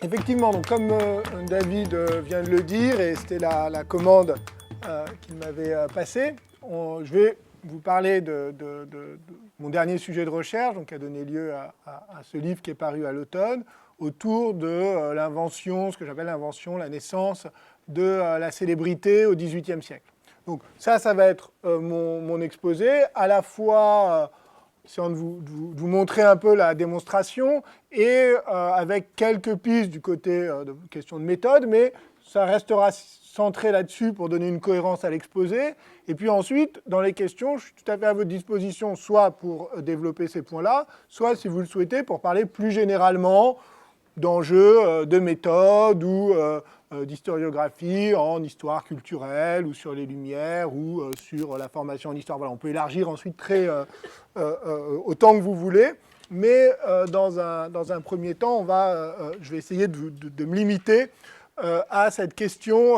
Effectivement, donc comme David vient de le dire, et c'était la commande qu'il m'avait passée, je vais vous parler de mon dernier sujet de recherche, donc qui a donné lieu à ce livre qui est paru à l'automne, autour de l'invention, ce que j'appelle l'invention, la naissance de la célébrité au XVIIIe siècle. Donc ça va être mon exposé, à la fois essayant de vous montrer un peu la démonstration et avec quelques pistes du côté de questions de méthode, mais ça restera centré là-dessus pour donner une cohérence à l'exposé. Et puis ensuite, dans les questions, je suis tout à fait à votre disposition, soit pour développer ces points-là, soit, si vous le souhaitez, pour parler plus généralement d'enjeux de méthode ou d'historiographie en histoire culturelle ou sur les Lumières ou sur la formation en histoire. Voilà, on peut élargir ensuite autant que vous voulez, mais dans un premier temps, je vais essayer de me limiter à cette question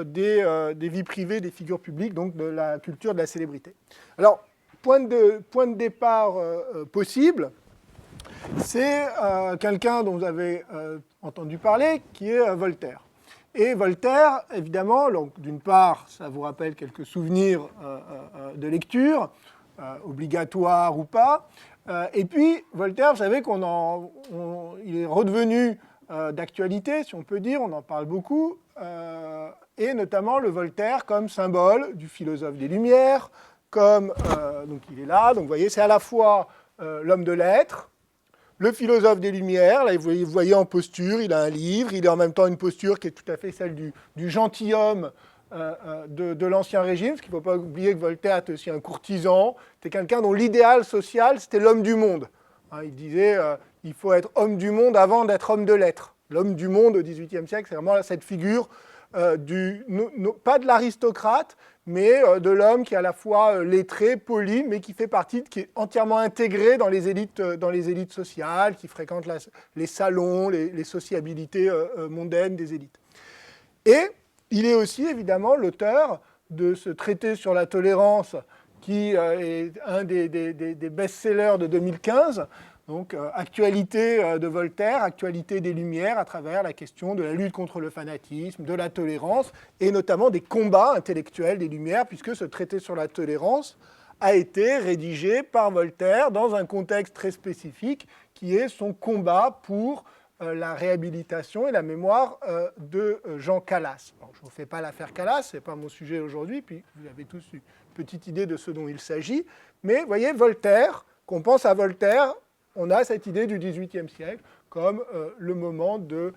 des vies privées des figures publiques, donc de la culture de la célébrité. Alors, point de départ possible, c'est quelqu'un dont vous avez entendu parler, qui est Voltaire. Et Voltaire, évidemment, d'une part, ça vous rappelle quelques souvenirs de lecture, obligatoires ou pas. Et puis, Voltaire, vous savez qu'il est redevenu d'actualité, si on peut dire, on en parle beaucoup, et notamment le Voltaire comme symbole du philosophe des Lumières, donc il est là, donc vous voyez, c'est à la fois l'homme de lettres, le philosophe des Lumières, là vous voyez en posture, il a un livre, il a en même temps une posture qui est tout à fait celle du gentilhomme de l'Ancien Régime, parce qu'il ne faut pas oublier que Voltaire était aussi un courtisan, c'était quelqu'un dont l'idéal social, c'était l'homme du monde. Il disait il faut être homme du monde avant d'être homme de lettres. L'homme du monde au XVIIIe siècle, c'est vraiment cette figure pas de l'aristocrate, mais de l'homme qui est à la fois lettré, poli, mais qui fait partie, qui est entièrement intégré dans les élites sociales, qui fréquente les salons, les sociabilités mondaines des élites. Et il est aussi évidemment l'auteur de ce traité sur la tolérance qui est un des best-sellers de 2015, donc actualité de Voltaire, actualité des Lumières à travers la question de la lutte contre le fanatisme, de la tolérance, et notamment des combats intellectuels des Lumières, puisque ce traité sur la tolérance a été rédigé par Voltaire dans un contexte très spécifique, qui est son combat pour la réhabilitation et la mémoire de Jean Calas. Bon, je ne vous fais pas l'affaire Calas, ce n'est pas mon sujet aujourd'hui, puis vous avez tous une petite idée de ce dont il s'agit, mais vous voyez, Voltaire, qu'on pense à Voltaire, on a cette idée du XVIIIe siècle comme le moment de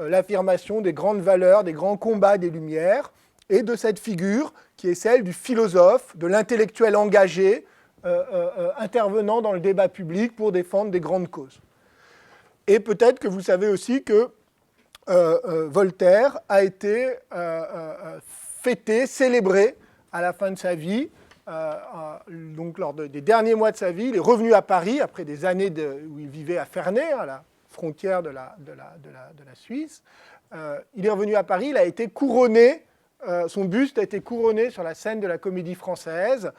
l'affirmation des grandes valeurs, des grands combats des Lumières, et de cette figure qui est celle du philosophe, de l'intellectuel engagé, intervenant dans le débat public pour défendre des grandes causes. Et peut-être que vous savez aussi que Voltaire a été fêté, célébré à la fin de sa vie. Donc lors des derniers mois de sa vie, il est revenu à Paris après des années où il vivait à Ferney, à la frontière de la Suisse. Il est revenu à Paris, il a été couronné, son buste a été couronné sur la scène de la Comédie Française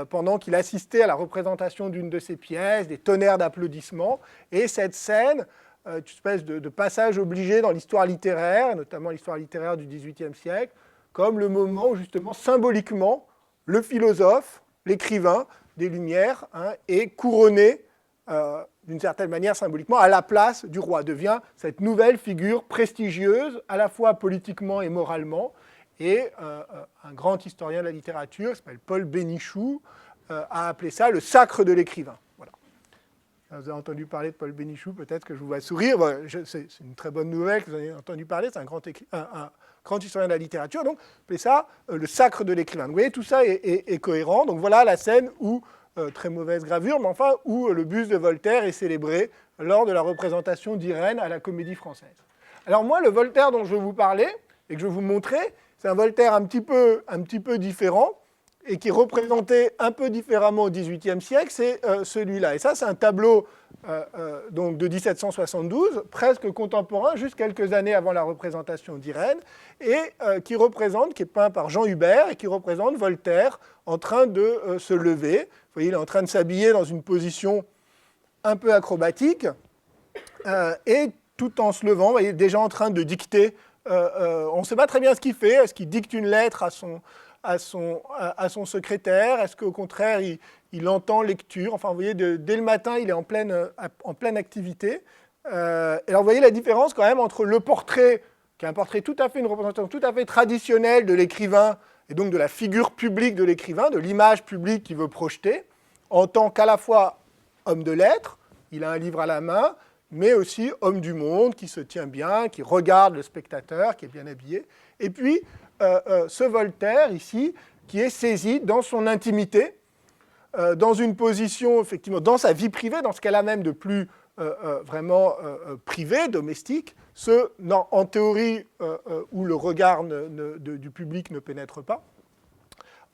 pendant qu'il assistait à la représentation d'une de ses pièces, des tonnerres d'applaudissements. Et cette scène, une espèce de passage obligé dans l'histoire littéraire, notamment l'histoire littéraire du XVIIIe siècle, comme le moment où justement symboliquement, le philosophe, l'écrivain des Lumières, est couronné, d'une certaine manière symboliquement, à la place du roi, devient cette nouvelle figure prestigieuse, à la fois politiquement et moralement. Et un grand historien de la littérature, qui s'appelle Paul Bénichou, a appelé ça le sacre de l'écrivain. Voilà. Vous avez entendu parler de Paul Bénichou, peut-être que je vous vois sourire. C'est une très bonne nouvelle que vous avez entendu parler, c'est un grand historien de la littérature, donc appelé ça le sacre de l'écrivain. Vous voyez, tout ça est cohérent. Donc voilà la scène où, très mauvaise gravure, mais enfin, où le buste de Voltaire est célébré lors de la représentation d'Irène à la Comédie Française. Alors moi, le Voltaire dont je vais vous parler et que je vais vous montrer, c'est un Voltaire un petit peu différent et qui est représenté un peu différemment au XVIIIe siècle, c'est celui-là. Et ça, c'est un tableau donc de 1772, presque contemporain, juste quelques années avant la représentation d'Irène, et qui est peint par Jean Hubert, et qui représente Voltaire en train de se lever. Vous voyez, il est en train de s'habiller dans une position un peu acrobatique, et tout en se levant, vous voyez, déjà en train de dicter. On ne sait pas très bien ce qu'il fait. Est-ce qu'il dicte une lettre à son secrétaire? Est-ce qu'au contraire, il entend lecture? Enfin, vous voyez, dès le matin, il est en pleine activité. Alors, vous voyez la différence quand même entre le portrait, qui est un portrait tout à fait, une représentation tout à fait traditionnelle de l'écrivain, et donc de la figure publique de l'écrivain, de l'image publique qu'il veut projeter, en tant qu'à la fois homme de lettres, il a un livre à la main, mais aussi homme du monde, qui se tient bien, qui regarde le spectateur, qui est bien habillé. Et puis, ce Voltaire, ici, qui est saisi dans son intimité, dans une position, effectivement, dans sa vie privée, dans ce qu'elle a même de plus vraiment privé, domestique, en théorie, où le regard du public ne pénètre pas.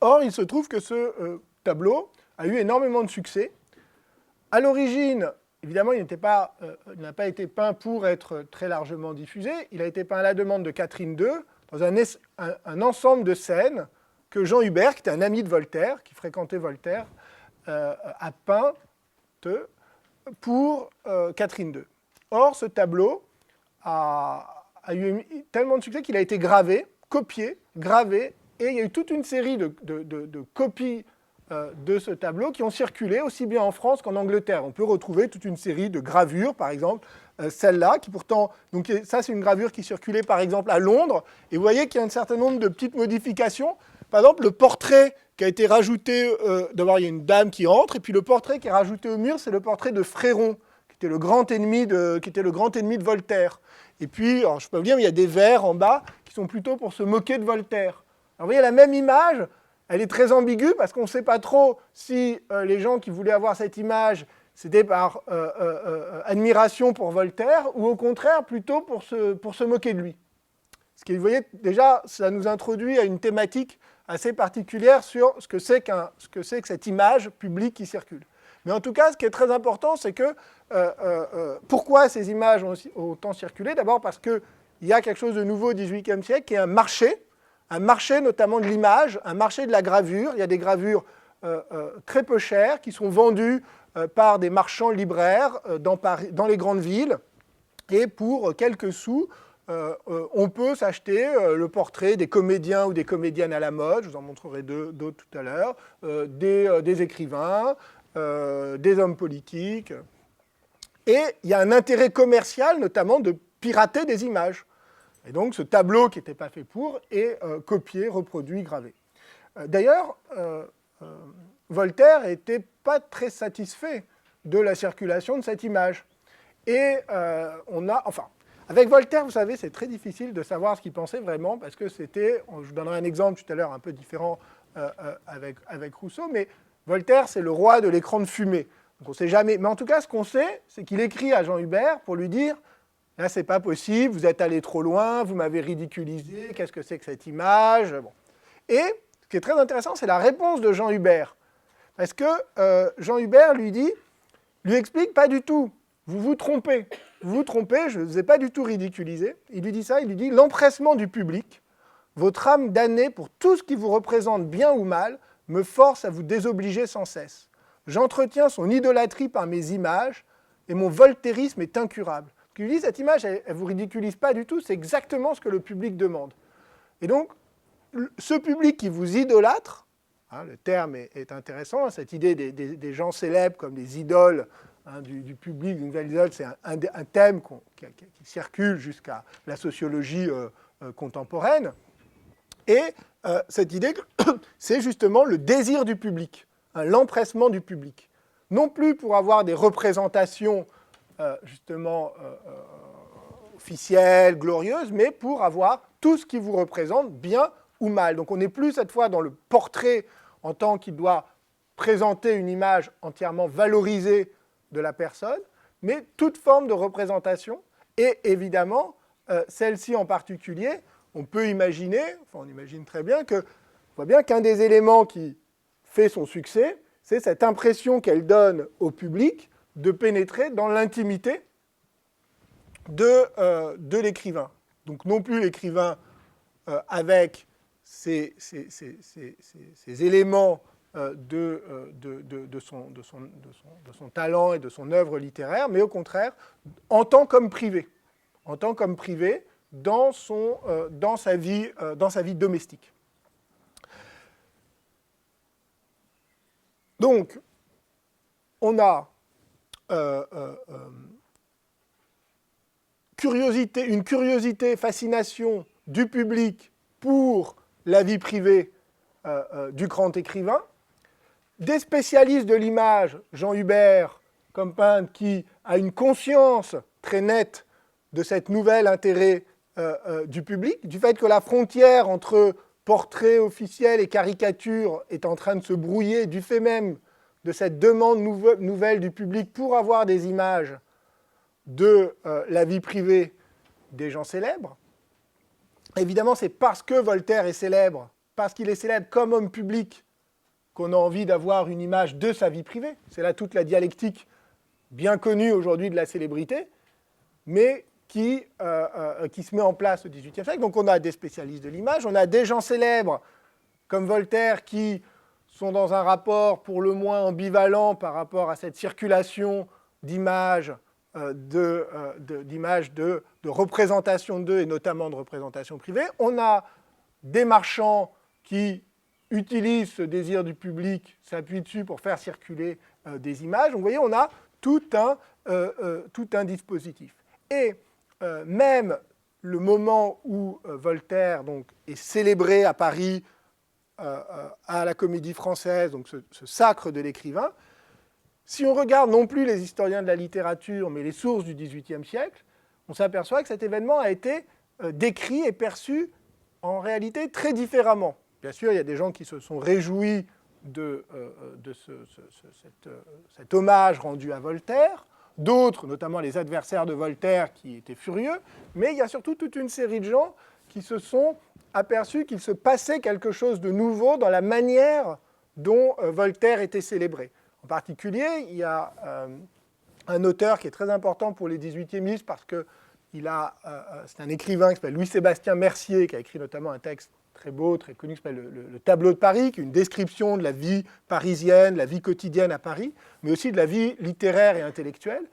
Or, il se trouve que ce tableau a eu énormément de succès. À l'origine, évidemment, il n'a pas été peint pour être très largement diffusé. Il a été peint à la demande de Catherine II, dans un ensemble de scènes que Jean Hubert, qui était un ami de Voltaire, qui fréquentait Voltaire, a peint pour Catherine II. Or, ce tableau a eu tellement de succès qu'il a été gravé, copié, gravé, et il y a eu toute une série de copies de ce tableau qui ont circulé aussi bien en France qu'en Angleterre. On peut retrouver toute une série de gravures, par exemple, celle-là, qui pourtant... Donc ça, c'est une gravure qui circulait, par exemple, à Londres, et vous voyez qu'il y a un certain nombre de petites modifications. Par exemple, le portrait qui a été rajouté, d'abord il y a une dame qui entre, et puis le portrait qui est rajouté au mur, c'est le portrait de Fréron, qui était le grand ennemi de Voltaire. Et puis, alors, je peux vous dire, il y a des vers en bas qui sont plutôt pour se moquer de Voltaire. Alors vous voyez, la même image, elle est très ambiguë, parce qu'on ne sait pas trop si les gens qui voulaient avoir cette image, c'était par admiration pour Voltaire, ou au contraire, plutôt pour se moquer de lui. Ce qui, vous voyez, déjà, ça nous introduit à une thématique assez particulière sur ce que c'est que cette image publique qui circule. Mais en tout cas, ce qui est très important, c'est que pourquoi ces images ont autant circulé? D'abord parce qu'il y a quelque chose de nouveau au XVIIIe siècle, qui est un marché notamment de l'image, un marché de la gravure. Il y a des gravures très peu chères qui sont vendues par des marchands libraires dans les grandes villes. Et pour quelques sous, on peut s'acheter le portrait des comédiens ou des comédiennes à la mode, je vous en montrerai d'autres tout à l'heure, des écrivains, des hommes politiques. Et il y a un intérêt commercial, notamment, de pirater des images. Et donc, ce tableau qui n'était pas fait pour est copié, reproduit, gravé. D'ailleurs, Voltaire n'était pas très satisfait de la circulation de cette image. Et avec Voltaire, vous savez, c'est très difficile de savoir ce qu'il pensait vraiment, parce que c'était, je vous donnerai un exemple tout à l'heure un peu différent avec Rousseau, mais Voltaire, c'est le roi de l'écran de fumée. Donc on ne sait jamais. Mais en tout cas, ce qu'on sait, c'est qu'il écrit à Jean Hubert pour lui dire « Là, c'est pas possible, vous êtes allé trop loin, vous m'avez ridiculisé, qu'est-ce que c'est que cette image ?» Bon. Et ce qui est très intéressant, c'est la réponse de Jean Hubert. Parce que Jean Hubert lui explique pas du tout. Vous vous trompez, je ne vous ai pas du tout ridiculisé. Il lui dit ça, il lui dit « L'empressement du public, votre âme damnée pour tout ce qui vous représente bien ou mal, me force à vous désobliger sans cesse. J'entretiens son idolâtrie par mes images, et mon voltairisme est incurable. » Il lui dit « Cette image, elle ne vous ridiculise pas du tout, c'est exactement ce que le public demande. » Et donc, ce public qui vous idolâtre, le terme est intéressant, cette idée des gens célèbres comme des idoles, du public, d'une nouvelle idole, c'est un thème qui circule jusqu'à la sociologie contemporaine. Et cette idée, c'est justement le désir du public, l'empressement du public. Non plus pour avoir des représentations justement officielles, glorieuses, mais pour avoir tout ce qui vous représente, bien ou mal. Donc on n'est plus cette fois dans le portrait en tant qu'il doit présenter une image entièrement valorisée de la personne, mais toute forme de représentation, et évidemment, celle-ci en particulier, on peut imaginer, on imagine très bien on voit bien qu'un des éléments qui fait son succès, c'est cette impression qu'elle donne au public de pénétrer dans l'intimité de l'écrivain. Donc non plus l'écrivain avec ces éléments de son talent et de son œuvre littéraire, mais au contraire, en tant qu'homme privé. en tant qu'homme privé dans sa vie domestique. Donc, on a une curiosité, fascination du public pour la vie privée du grand écrivain, des spécialistes de l'image, Jean Hubert comme peintre, qui a une conscience très nette de cet nouvel intérêt du public, du fait que la frontière entre portrait officiel et caricature est en train de se brouiller du fait même de cette demande nouvelle du public pour avoir des images de la vie privée des gens célèbres. Évidemment, c'est parce que Voltaire est célèbre, parce qu'il est célèbre comme homme public, qu'on a envie d'avoir une image de sa vie privée. C'est là toute la dialectique bien connue aujourd'hui de la célébrité, mais qui se met en place au XVIIIe siècle. Donc on a des spécialistes de l'image, on a des gens célèbres comme Voltaire qui sont dans un rapport pour le moins ambivalent par rapport à cette circulation d'images, de représentation d'eux et notamment de représentation privée. On a des marchands qui utilisent ce désir du public, s'appuient dessus pour faire circuler des images. Donc vous voyez, on a tout un dispositif. Et même le moment où Voltaire donc, est célébré à Paris à la Comédie Française, donc ce sacre de l'écrivain, si on regarde non plus les historiens de la littérature, mais les sources du XVIIIe siècle, on s'aperçoit que cet événement a été décrit et perçu en réalité très différemment. Bien sûr, il y a des gens qui se sont réjouis de cet hommage rendu à Voltaire, d'autres, notamment les adversaires de Voltaire, qui étaient furieux, mais il y a surtout toute une série de gens qui se sont aperçus qu'il se passait quelque chose de nouveau dans la manière dont Voltaire était célébré. En particulier, il y a un auteur qui est très important pour les 18e parce que c'est un écrivain qui s'appelle Louis-Sébastien Mercier, qui a écrit notamment un texte très beau, très connu, qui s'appelle le Tableau de Paris, qui est une description de la vie parisienne, la vie quotidienne à Paris, mais aussi de la vie littéraire et intellectuelle,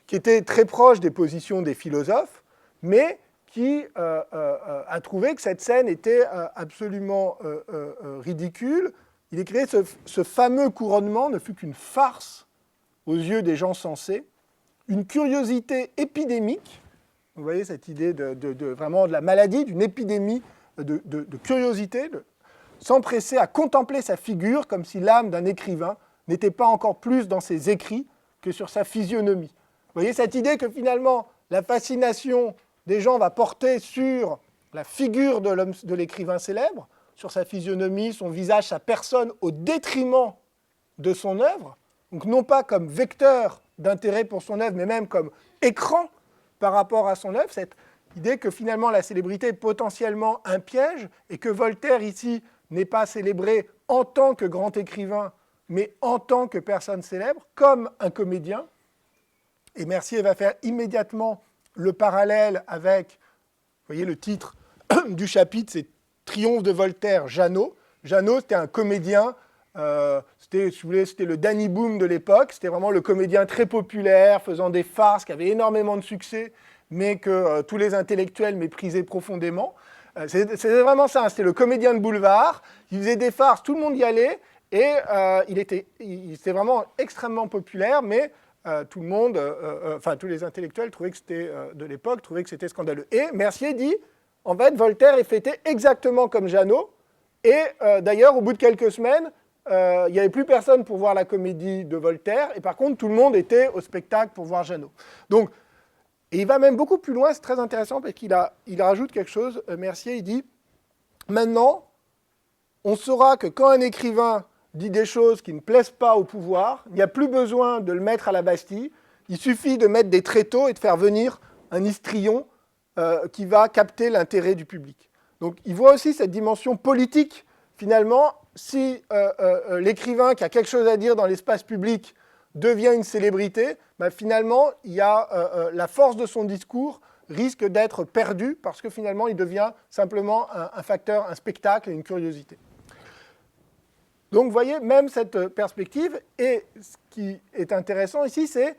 qui était très proche des positions des philosophes, mais qui a trouvé que cette scène était absolument ridicule. Il écrivait ce fameux couronnement ne fut qu'une farce aux yeux des gens sensés, une curiosité épidémique. Vous voyez cette idée vraiment de la maladie, d'une épidémie de curiosité, s'empresser à contempler sa figure comme si l'âme d'un écrivain n'était pas encore plus dans ses écrits que sur sa physionomie. Vous voyez cette idée que finalement la fascination des gens va porter sur la figure de l'écrivain célèbre, sur sa physionomie, son visage, sa personne, au détriment de son œuvre. Donc non pas comme vecteur d'intérêt pour son œuvre, mais même comme écran par rapport à son œuvre, cette idée que finalement la célébrité est potentiellement un piège et que Voltaire ici n'est pas célébré en tant que grand écrivain, mais en tant que personne célèbre, comme un comédien. Et Mercier va faire immédiatement le parallèle avec, vous voyez le titre du chapitre, c'est Triomphe de Voltaire, Janot. Janot, c'était un comédien, c'était le Danny Boom de l'époque, c'était vraiment le comédien très populaire, faisant des farces, qui avait énormément de succès, mais que tous les intellectuels méprisaient profondément. C'était vraiment ça, c'était le comédien de boulevard, il faisait des farces, tout le monde y allait, et il était vraiment extrêmement populaire, mais tout le monde, tous les intellectuels trouvaient que c'était, de l'époque, trouvaient que c'était scandaleux. Et Mercier dit, en fait, Voltaire est fêté exactement comme Janot, et d'ailleurs, au bout de quelques semaines, il n'y avait plus personne pour voir la comédie de Voltaire, et par contre, tout le monde était au spectacle pour voir Janot. Donc, et il va même beaucoup plus loin, c'est très intéressant, parce qu'il rajoute quelque chose, Mercier, il dit, maintenant, on saura que quand un écrivain dit des choses qui ne plaisent pas au pouvoir, il n'y a plus besoin de le mettre à la Bastille, il suffit de mettre des tréteaux et de faire venir un histrion qui va capter l'intérêt du public. Donc il voit aussi cette dimension politique, finalement, si l'écrivain qui a quelque chose à dire dans l'espace public devient une célébrité, finalement, il y a, la force de son discours risque d'être perdue parce que finalement, il devient simplement un facteur, un spectacle et une curiosité. Donc vous voyez, même cette perspective, et ce qui est intéressant ici, c'est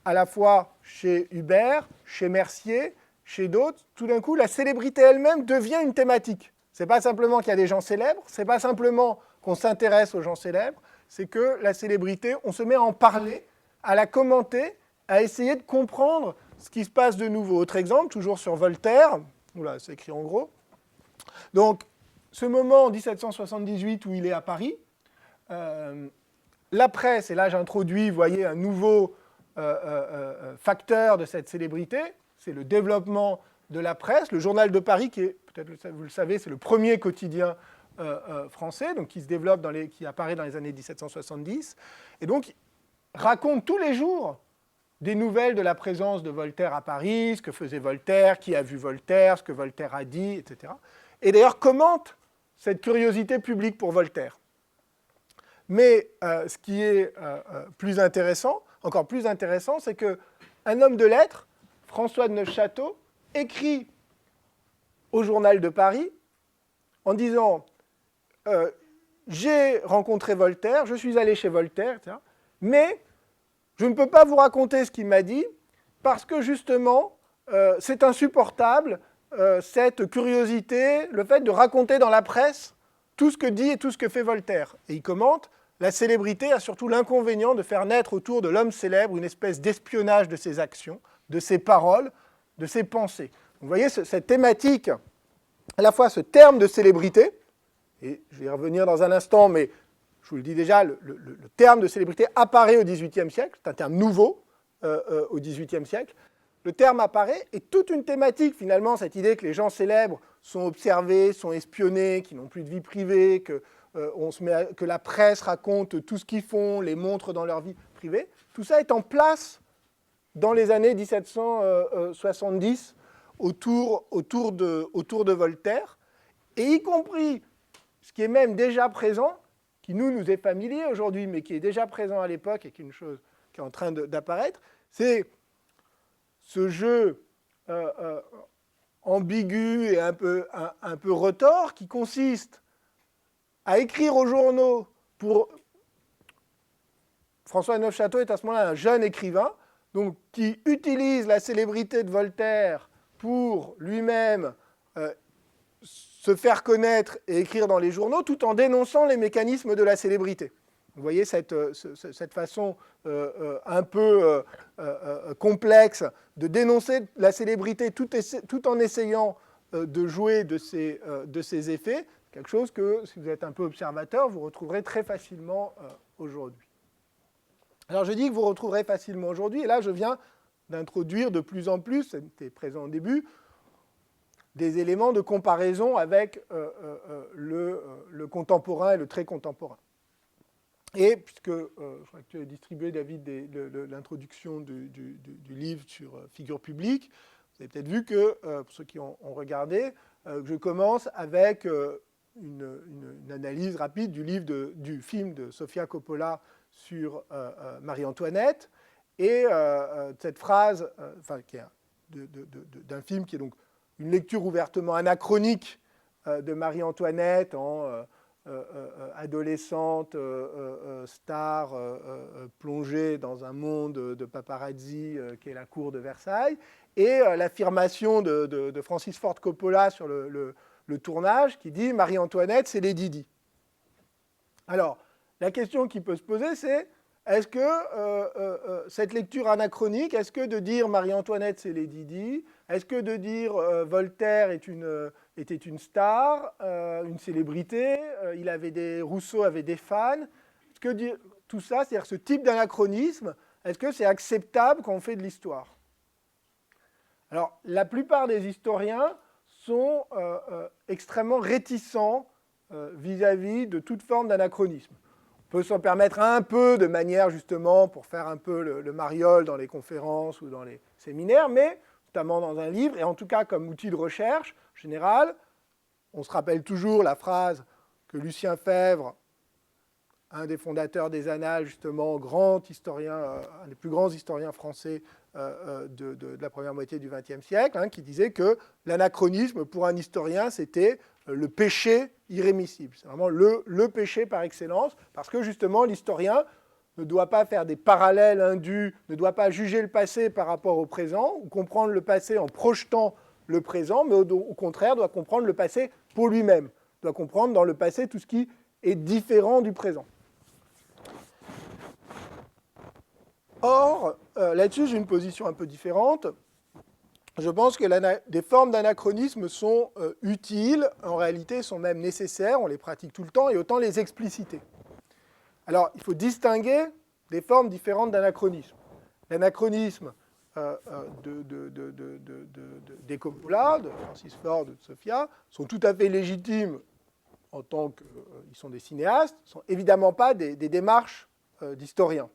à la fois chez Hubert, chez Mercier, chez d'autres, tout d'un coup, la célébrité elle-même devient une thématique. Ce n'est pas simplement qu'il y a des gens célèbres, ce n'est pas simplement qu'on s'intéresse aux gens célèbres, c'est que la célébrité, on se met à en parler, à la commenter, à essayer de comprendre ce qui se passe de nouveau. Autre exemple, toujours sur Voltaire, oula, c'est écrit en gros. Donc, ce moment en 1778 où il est à Paris, la presse, et là j'introduis, vous voyez, un nouveau facteur de cette célébrité, c'est le développement de la presse. Le Journal de Paris, qui est, peut-être vous le savez, c'est le premier quotidien français, donc qui se développe, qui apparaît dans les années 1770, et donc raconte tous les jours des nouvelles de la présence de Voltaire à Paris, ce que faisait Voltaire, qui a vu Voltaire, ce que Voltaire a dit, etc. Et d'ailleurs commente cette curiosité publique pour Voltaire. Mais ce qui est plus intéressant, encore plus intéressant, c'est qu'un homme de lettres, François de Neufchâteau, écrit au Journal de Paris en disant « J'ai rencontré Voltaire, je suis allé chez Voltaire, etc. Mais je ne peux pas vous raconter ce qu'il m'a dit parce que justement, c'est insupportable, cette curiosité, le fait de raconter dans la presse tout ce que dit et tout ce que fait Voltaire. » Et il commente « La célébrité a surtout l'inconvénient de faire naître autour de l'homme célèbre une espèce d'espionnage de ses actions, de ses paroles, de ses pensées. » Vous voyez cette thématique, à la fois ce terme de célébrité, et je vais y revenir dans un instant, mais je vous le dis déjà, le terme de célébrité apparaît au XVIIIe siècle, c'est un terme nouveau au XVIIIe siècle. Le terme apparaît et toute une thématique, finalement, cette idée que les gens célèbres sont observés, sont espionnés, qu'ils n'ont plus de vie privée, que la presse raconte tout ce qu'ils font, les montre dans leur vie privée, tout ça est en place dans les années 1770 autour de Voltaire, et y compris ce qui est même déjà présent, qui nous est familier aujourd'hui, mais qui est déjà présent à l'époque et qui est une chose qui est en train d'apparaître, c'est ce jeu ambigu et un peu retors qui consiste à écrire aux journaux pour... François de Neufchâteau est à ce moment-là un jeune écrivain, donc, qui utilise la célébrité de Voltaire pour lui-même se faire connaître et écrire dans les journaux, tout en dénonçant les mécanismes de la célébrité. Vous voyez cette façon un peu complexe de dénoncer la célébrité tout en essayant de jouer de ses effets, quelque chose que, si vous êtes un peu observateur, vous retrouverez très facilement aujourd'hui. Alors je dis que vous retrouverez facilement aujourd'hui, et là je viens d'introduire de plus en plus, c'était présent au début, des éléments de comparaison avec le contemporain et le très contemporain. Et puisque je crois que tu as distribué, David, l'introduction du livre sur figure publique, vous avez peut-être vu que, pour ceux qui ont regardé, je commence avec une analyse rapide du film de Sofia Coppola sur Marie-Antoinette, et cette phrase, d'un film qui est donc une lecture ouvertement anachronique de Marie-Antoinette en adolescente, star, plongée dans un monde de paparazzi qui est la cour de Versailles, et l'affirmation de Francis Ford Coppola sur le tournage qui dit « Marie-Antoinette, c'est Lady Di ». Alors, la question qui peut se poser, c'est est-ce que cette lecture anachronique, est-ce que de dire Marie-Antoinette, c'est Lady Di, est-ce que de dire Voltaire était une star, une célébrité, Rousseau avait des fans, est-ce que tout ça, c'est-à-dire ce type d'anachronisme, est-ce que c'est acceptable quand on fait de l'histoire? Alors, la plupart des historiens sont extrêmement réticents vis-à-vis de toute forme d'anachronisme. On peut s'en permettre un peu de manière, justement, pour faire un peu le mariole dans les conférences ou dans les séminaires, mais notamment dans un livre, et en tout cas comme outil de recherche général, on se rappelle toujours la phrase que Lucien Febvre, un des fondateurs des Annales, justement, grand historien, un des plus grands historiens français de la première moitié du XXe siècle, qui disait que l'anachronisme, pour un historien, c'était le péché irrémissible. C'est vraiment le péché par excellence, parce que justement, l'historien ne doit pas faire des parallèles indus, ne doit pas juger le passé par rapport au présent, ou comprendre le passé en projetant le présent, mais au contraire doit comprendre le passé pour lui-même, doit comprendre dans le passé tout ce qui est différent du présent. Or, là-dessus, j'ai une position un peu différente. Je pense que des formes d'anachronisme sont utiles, en réalité sont même nécessaires, on les pratique tout le temps, et autant les expliciter. Alors, il faut distinguer des formes différentes d'anachronisme. L'anachronisme des Coppola, de Francis Ford, de Sofia, sont tout à fait légitimes en tant qu'ils sont des cinéastes, ne sont évidemment pas des démarches d'historiens.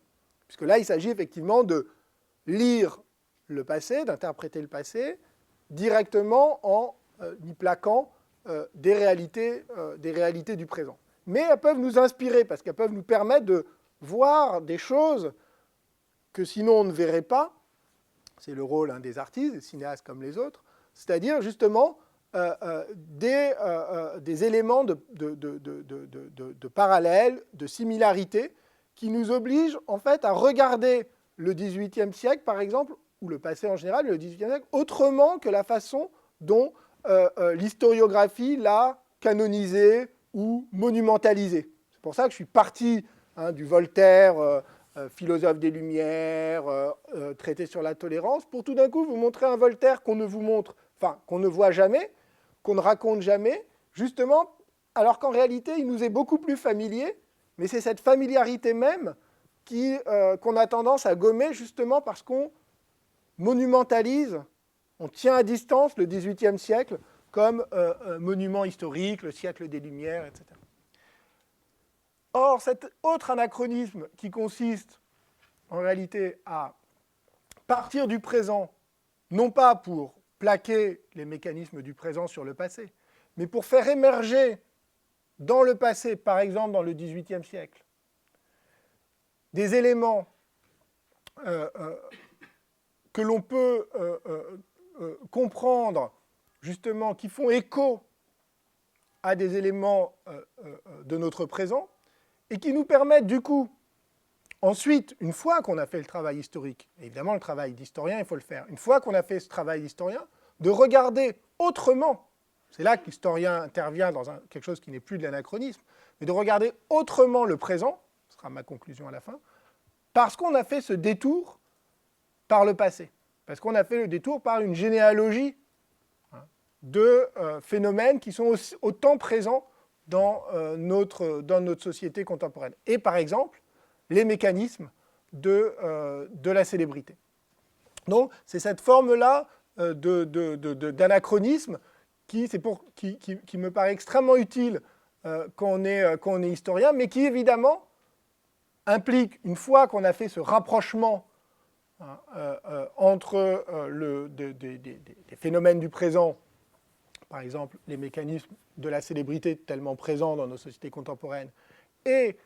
Puisque là, il s'agit effectivement de lire le passé, d'interpréter le passé, directement en y plaquant des réalités du présent. Mais elles peuvent nous inspirer, parce qu'elles peuvent nous permettre de voir des choses que sinon on ne verrait pas. C'est le rôle des artistes, des cinéastes comme les autres, c'est-à-dire justement des éléments de parallèle, de similarité, qui nous obligent en fait à regarder le XVIIIe siècle, par exemple, ou le passé en général, le XVIIIe siècle, autrement que la façon dont l'historiographie l'a canonisé ou monumentalisé. C'est pour ça que je suis parti du Voltaire, philosophe des Lumières, traité sur la tolérance, pour tout d'un coup vous montrer un Voltaire qu'on ne vous montre, enfin qu'on ne voit jamais, qu'on ne raconte jamais, justement, alors qu'en réalité il nous est beaucoup plus familier, mais c'est cette familiarité même qu'on a tendance à gommer justement parce qu'on monumentalise, on tient à distance le XVIIIe siècle comme monument historique, le siècle des Lumières, etc. Or, cet autre anachronisme qui consiste en réalité à partir du présent, non pas pour plaquer les mécanismes du présent sur le passé, mais pour faire émerger dans le passé, par exemple dans le XVIIIe siècle, des éléments que l'on peut comprendre, justement, qui font écho à des éléments de notre présent, et qui nous permettent, du coup, ensuite, une fois qu'on a fait le travail historique, évidemment, le travail d'historien, il faut le faire, une fois qu'on a fait ce travail d'historien, de regarder autrement, c'est là que l'historien intervient dans quelque chose qui n'est plus de l'anachronisme, mais de regarder autrement le présent, ce sera ma conclusion à la fin, parce qu'on a fait ce détour par le passé, parce qu'on a fait le détour par une généalogie de phénomènes qui sont autant présents dans notre société contemporaine. Et par exemple, les mécanismes de la célébrité. Donc, c'est cette forme-là d'anachronisme qui me paraît extrêmement utile quand on est historien, mais qui, évidemment, implique, une fois qu'on a fait ce rapprochement entre des phénomènes du présent, par exemple les mécanismes de la célébrité tellement présents dans nos sociétés contemporaines, et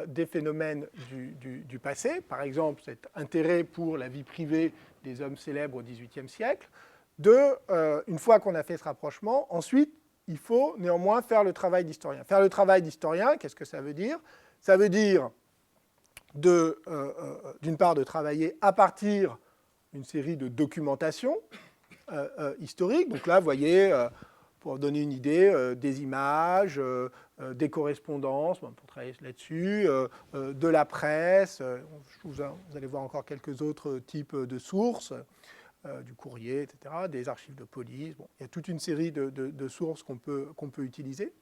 des phénomènes du passé, par exemple cet intérêt pour la vie privée des hommes célèbres au XVIIIe siècle, une fois qu'on a fait ce rapprochement, ensuite, il faut néanmoins faire le travail d'historien. Faire le travail d'historien, qu'est-ce que ça veut dire? Ça veut dire, d'une part, de travailler à partir d'une série de documentations historiques. Donc là, vous voyez, pour vous donner une idée, des images, des correspondances, pour travailler là-dessus, de la presse, vous allez voir encore quelques autres types de sources, du courrier, etc., des archives de police. Bon, il y a toute une série de sources qu'on peut utiliser.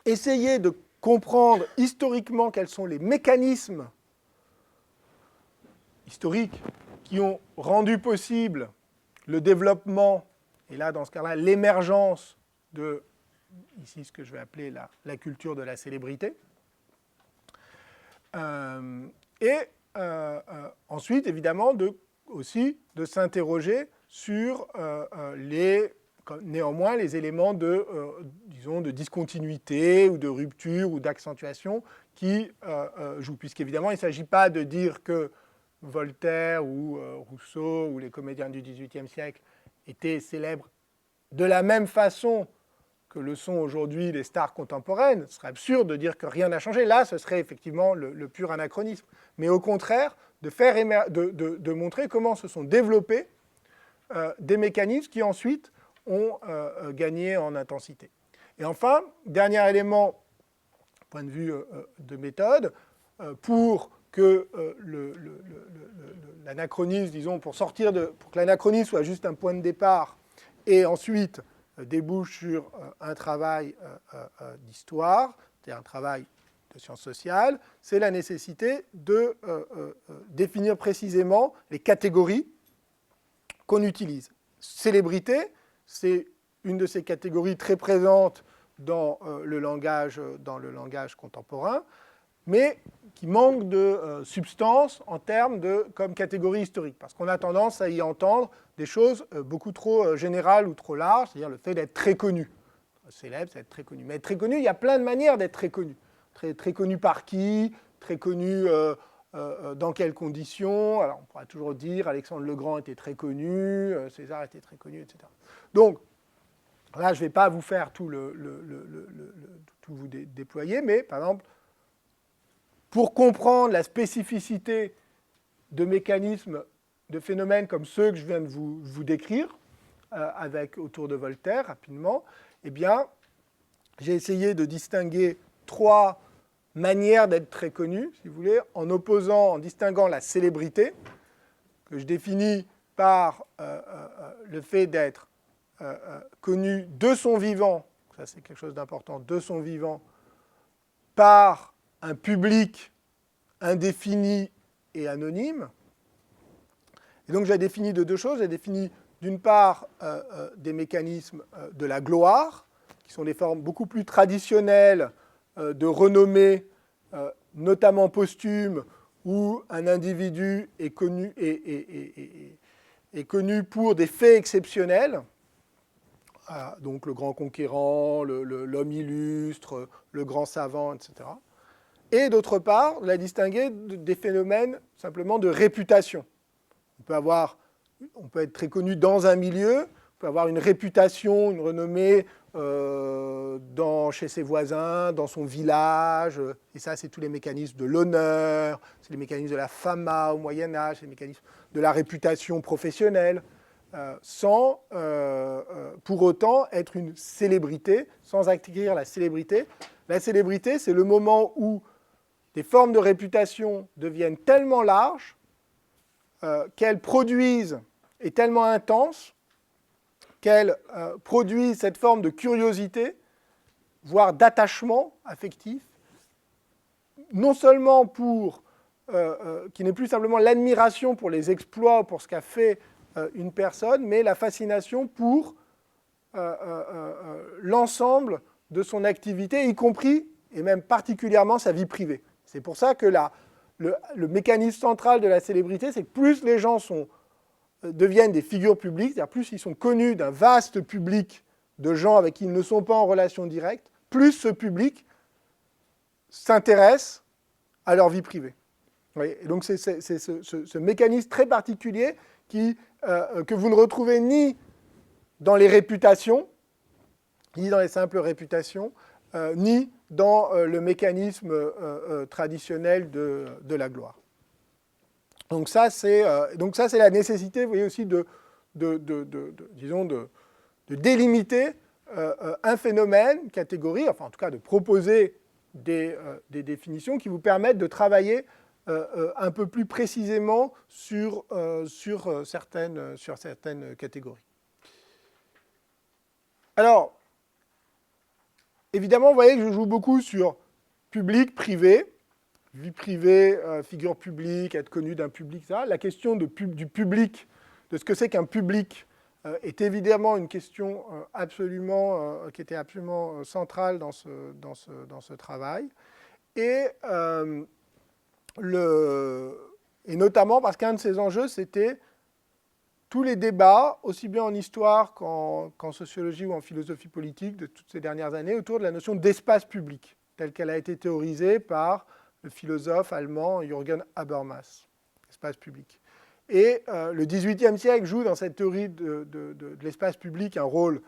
Essayer de comprendre historiquement quels sont les mécanismes historiques qui ont rendu possible le développement, et là, dans ce cas-là, l'émergence de, ici, ce que je vais appeler la culture de la célébrité. Ensuite, évidemment, aussi de s'interroger sur néanmoins les éléments disons, de discontinuité ou de rupture ou d'accentuation qui jouent. Puisqu'évidemment, il ne s'agit pas de dire que Voltaire ou Rousseau ou les comédiens du XVIIIe siècle étaient célèbres de la même façon que le sont aujourd'hui les stars contemporaines. Ce serait absurde de dire que rien n'a changé. Là, ce serait effectivement le pur anachronisme. Mais au contraire, de montrer comment se sont développés des mécanismes qui ensuite ont gagné en intensité. Et enfin, dernier élément, point de vue de méthode, pour que l'anachronisme, disons, pour que l'anachronisme soit juste un point de départ et ensuite débouche sur un travail d'histoire, c'est-à-dire un travail de sciences sociales, c'est la nécessité de définir précisément les catégories qu'on utilise. Célébrité, c'est une de ces catégories très présentes dans le langage contemporain, mais qui manque de substance en termes comme catégorie historique, parce qu'on a tendance à y entendre des choses beaucoup trop générales ou trop larges, c'est-à-dire le fait d'être très connu. Célèbre, c'est être très connu. Mais être très connu, il y a plein de manières d'être très connu. Très connu par qui, très connu dans quelles conditions. Alors on pourra toujours dire Alexandre le Grand était très connu, César était très connu, etc. Donc là, je ne vais pas vous faire tout vous déployer, mais par exemple, pour comprendre la spécificité de mécanismes, de phénomènes comme ceux que je viens de vous décrire, autour de Voltaire, rapidement, eh bien, j'ai essayé de distinguer 3 manières d'être très connu, si vous voulez, en distinguant la célébrité, que je définis par le fait d'être connu de son vivant, ça c'est quelque chose d'important, de son vivant, par un public indéfini et anonyme. Et donc j'ai défini de 2 choses. J'ai défini d'une part des mécanismes de la gloire, qui sont des formes beaucoup plus traditionnelles de renommée, notamment posthume, où un individu est connu pour des faits exceptionnels, donc le grand conquérant, l'homme illustre, le grand savant, etc. Et d'autre part, la distinguer des phénomènes simplement de réputation. On peut être très connu dans un milieu, on peut avoir une réputation, une renommée chez ses voisins, dans son village, et ça c'est tous les mécanismes de l'honneur, c'est les mécanismes de la fama au Moyen-Âge, c'est les mécanismes de la réputation professionnelle, sans pour autant être une célébrité, sans acquérir la célébrité. La célébrité, c'est le moment où des formes de réputation deviennent tellement larges qu'elles produisent, et tellement intenses, qu'elles produisent cette forme de curiosité, voire d'attachement affectif, non seulement qui n'est plus simplement l'admiration pour les exploits, pour ce qu'a fait une personne, mais la fascination pour l'ensemble de son activité, y compris, et même particulièrement, sa vie privée. C'est pour ça que le mécanisme central de la célébrité, c'est que plus les gens deviennent des figures publiques, c'est-à-dire plus ils sont connus d'un vaste public de gens avec qui ils ne sont pas en relation directe, plus ce public s'intéresse à leur vie privée. Et donc c'est ce mécanisme très particulier que vous ne retrouvez ni dans les réputations, ni dans les simples réputations, ni dans le mécanisme traditionnel de la gloire. Donc ça, c'est la nécessité, vous voyez aussi, de délimiter un phénomène, une catégorie, enfin en tout cas de proposer des définitions qui vous permettent de travailler un peu plus précisément sur certaines catégories. Alors, évidemment, vous voyez que je joue beaucoup sur public, privé, vie privée, figure publique, être connu d'un public, ça. La question du public, de ce que c'est qu'un public, est évidemment une question qui était absolument centrale dans ce travail. Et notamment parce qu'un de ces enjeux, c'était tous les débats, aussi bien en histoire qu'en sociologie ou en philosophie politique de toutes ces dernières années, autour de la notion d'espace public, telle qu'elle a été théorisée par le philosophe allemand Jürgen Habermas, espace public. Et le XVIIIe siècle joue dans cette théorie de l'espace public un rôle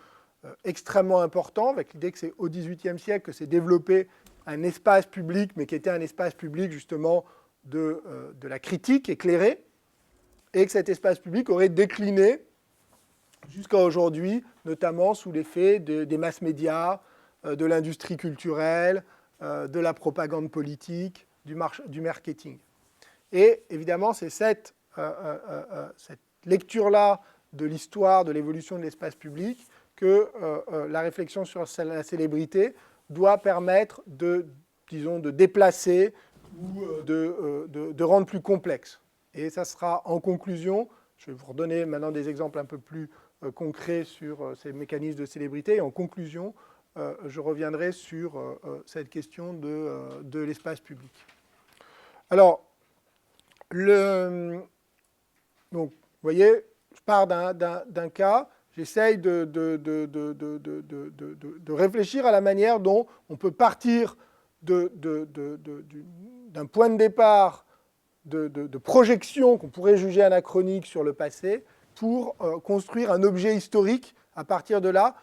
extrêmement important, avec l'idée que c'est au XVIIIe siècle que s'est développé un espace public, mais qui était un espace public justement de la critique éclairée, et que cet espace public aurait décliné jusqu'à aujourd'hui, notamment sous l'effet des masses médias, de l'industrie culturelle, de la propagande politique, du marketing. Et évidemment, c'est cette lecture-là de l'histoire, de l'évolution de l'espace public, que la réflexion sur la célébrité doit permettre disons, de déplacer ou de rendre plus complexe. Et ça sera en conclusion, je vais vous redonner maintenant des exemples un peu plus concrets sur ces mécanismes de célébrité, et en conclusion, je reviendrai sur cette question de l'espace public. Alors, donc, vous voyez, je pars d'un cas, j'essaye de réfléchir à la manière dont on peut partir d'un point de départ de projection qu'on pourrait juger anachronique sur le passé pour construire un objet historique à partir de là.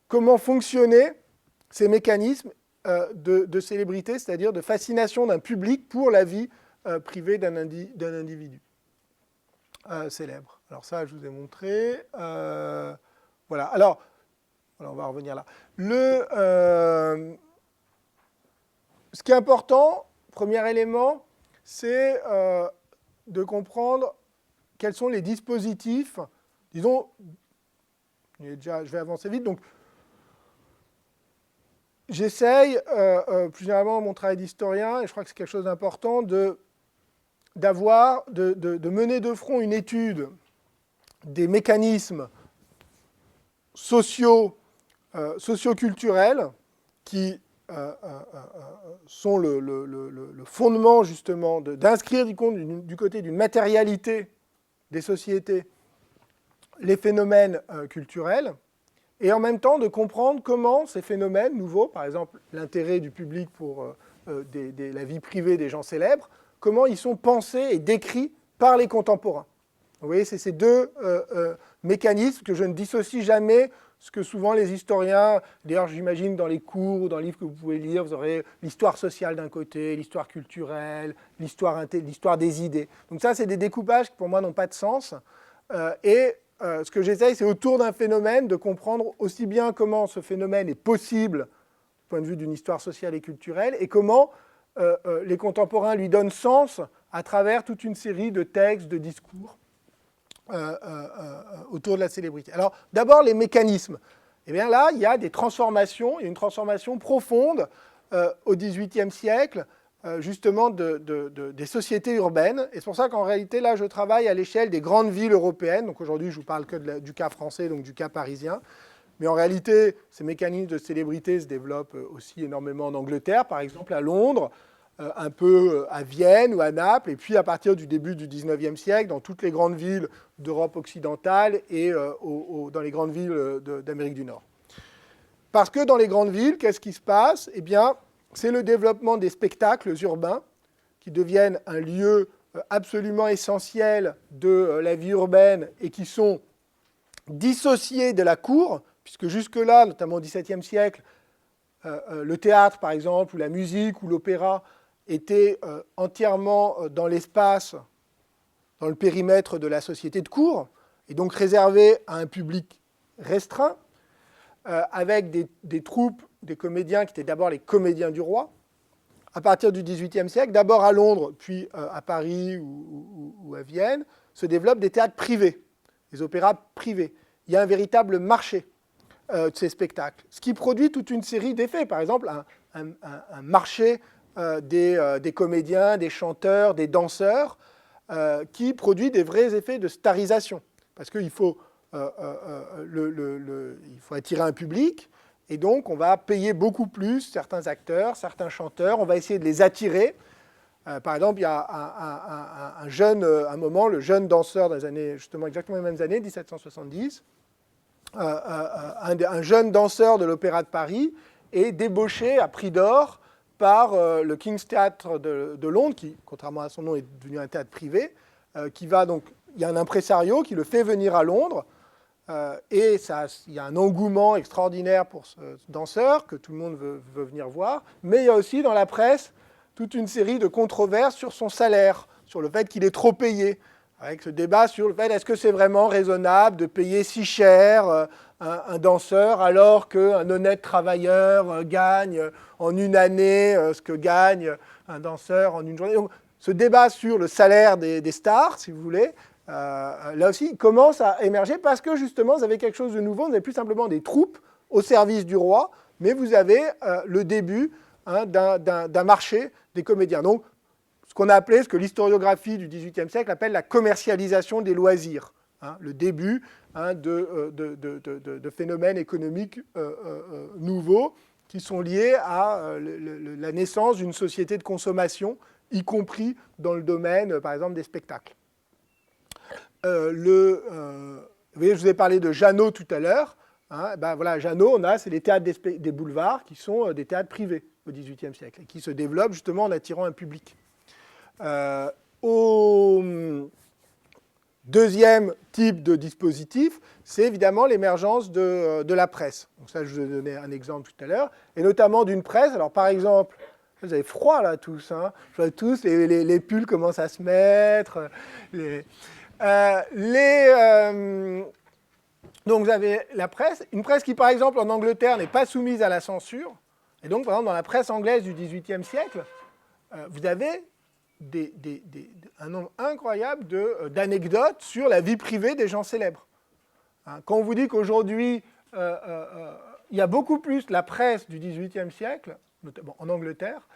Comment fonctionnaient ces mécanismes de célébrité, c'est-à-dire de fascination d'un public pour la vie privée d'un individu célèbre. Alors ça, je vous ai montré. Voilà. Alors, on va revenir là. Ce qui est important, premier élément, c'est de comprendre quels sont les dispositifs, disons, je vais avancer vite, donc j'essaye, plus généralement mon travail d'historien, et je crois que c'est quelque chose d'important, de mener de front une étude des mécanismes socioculturels qui sont le fondement justement d'inscrire du côté d'une matérialité des sociétés les phénomènes culturels, et en même temps de comprendre comment ces phénomènes nouveaux, par exemple l'intérêt du public pour la vie privée des gens célèbres, comment ils sont pensés et décrits par les contemporains. Vous voyez, c'est ces deux mécanismes que je ne dissocie jamais, ce que souvent les historiens, d'ailleurs j'imagine dans les cours ou dans les livres que vous pouvez lire, vous aurez l'histoire sociale d'un côté, l'histoire culturelle, l'histoire des idées. Donc ça, c'est des découpages qui pour moi n'ont pas de sens. Ce que j'essaye, c'est autour d'un phénomène de comprendre aussi bien comment ce phénomène est possible du point de vue d'une histoire sociale et culturelle, et comment les contemporains lui donnent sens à travers toute une série de textes, de discours autour de la célébrité. Alors, d'abord, les mécanismes. Eh bien là, il y a des transformations, il y a une transformation profonde au XVIIIe siècle, justement des sociétés urbaines. Et c'est pour ça qu'en réalité, là, je travaille à l'échelle des grandes villes européennes. Donc aujourd'hui, je ne vous parle que du cas français, donc du cas parisien. Mais en réalité, ces mécanismes de célébrité se développent aussi énormément en Angleterre, par exemple à Londres, un peu à Vienne ou à Naples, et puis à partir du début du XIXe siècle, dans toutes les grandes villes d'Europe occidentale et dans les grandes villes d'Amérique du Nord. Parce que dans les grandes villes, qu'est-ce qui se passe ? Eh bien, c'est le développement des spectacles urbains qui deviennent un lieu absolument essentiel de la vie urbaine et qui sont dissociés de la cour, puisque jusque-là, notamment au XVIIe siècle, le théâtre, par exemple, ou la musique, ou l'opéra, étaient entièrement dans l'espace, dans le périmètre de la société de cour, et donc réservés à un public restreint, avec des troupes, des comédiens qui étaient d'abord les comédiens du roi. À partir du XVIIIe siècle, d'abord à Londres, puis à Paris ou à Vienne, se développent des théâtres privés, des opéras privés. Il y a un véritable marché de ces spectacles, ce qui produit toute une série d'effets. Par exemple, un marché des comédiens, des chanteurs, des danseurs, qui produit des vrais effets de starisation. Parce qu'il faut, il faut attirer un public, et donc on va payer beaucoup plus certains acteurs, certains chanteurs, on va essayer de les attirer. Par exemple, il y a un moment, le jeune danseur dans les années, justement exactement les mêmes années, 1770, un jeune danseur de l'Opéra de Paris est débauché à prix d'or par le King's Theatre de Londres, qui, contrairement à son nom, est devenu un théâtre privé, qui va donc, il y a un impresario qui le fait venir à Londres, Et il y a un engouement extraordinaire pour ce danseur que tout le monde veut venir voir. Mais il y a aussi dans la presse toute une série de controverses sur son salaire, sur le fait qu'il est trop payé, avec ce débat sur le fait est-ce que c'est vraiment raisonnable de payer si cher un danseur alors qu'un honnête travailleur gagne en une année ce que gagne un danseur en une journée. Donc, ce débat sur le salaire des stars, si vous voulez, là aussi, il commence à émerger parce que justement, vous avez quelque chose de nouveau. Vous n'avez plus simplement des troupes au service du roi, mais vous avez le début d'un marché des comédiens. Donc, ce qu'on a appelé, ce que l'historiographie du XVIIIe siècle appelle la commercialisation des loisirs, le début de phénomènes économiques nouveaux qui sont liés à la naissance d'une société de consommation, y compris dans le domaine, par exemple, des spectacles. Vous voyez, je vous ai parlé de Jeannot tout à l'heure. Voilà, Jeannot, c'est les théâtres des boulevards qui sont des théâtres privés au XVIIIe siècle et qui se développent justement en attirant un public. Au deuxième type de dispositif, c'est évidemment l'émergence de la presse. Donc ça, je vous ai donné un exemple tout à l'heure, et notamment d'une presse. Alors par exemple, vous avez froid là tous, je vois tous, les pulls commencent à se mettre. Donc vous avez la presse, une presse qui par exemple en Angleterre n'est pas soumise à la censure, et donc par exemple dans la presse anglaise du XVIIIe siècle, vous avez un nombre incroyable d'anecdotes sur la vie privée des gens célèbres. Quand on vous dit qu'aujourd'hui, il y a beaucoup plus la presse du XVIIIe siècle, notamment en Angleterre,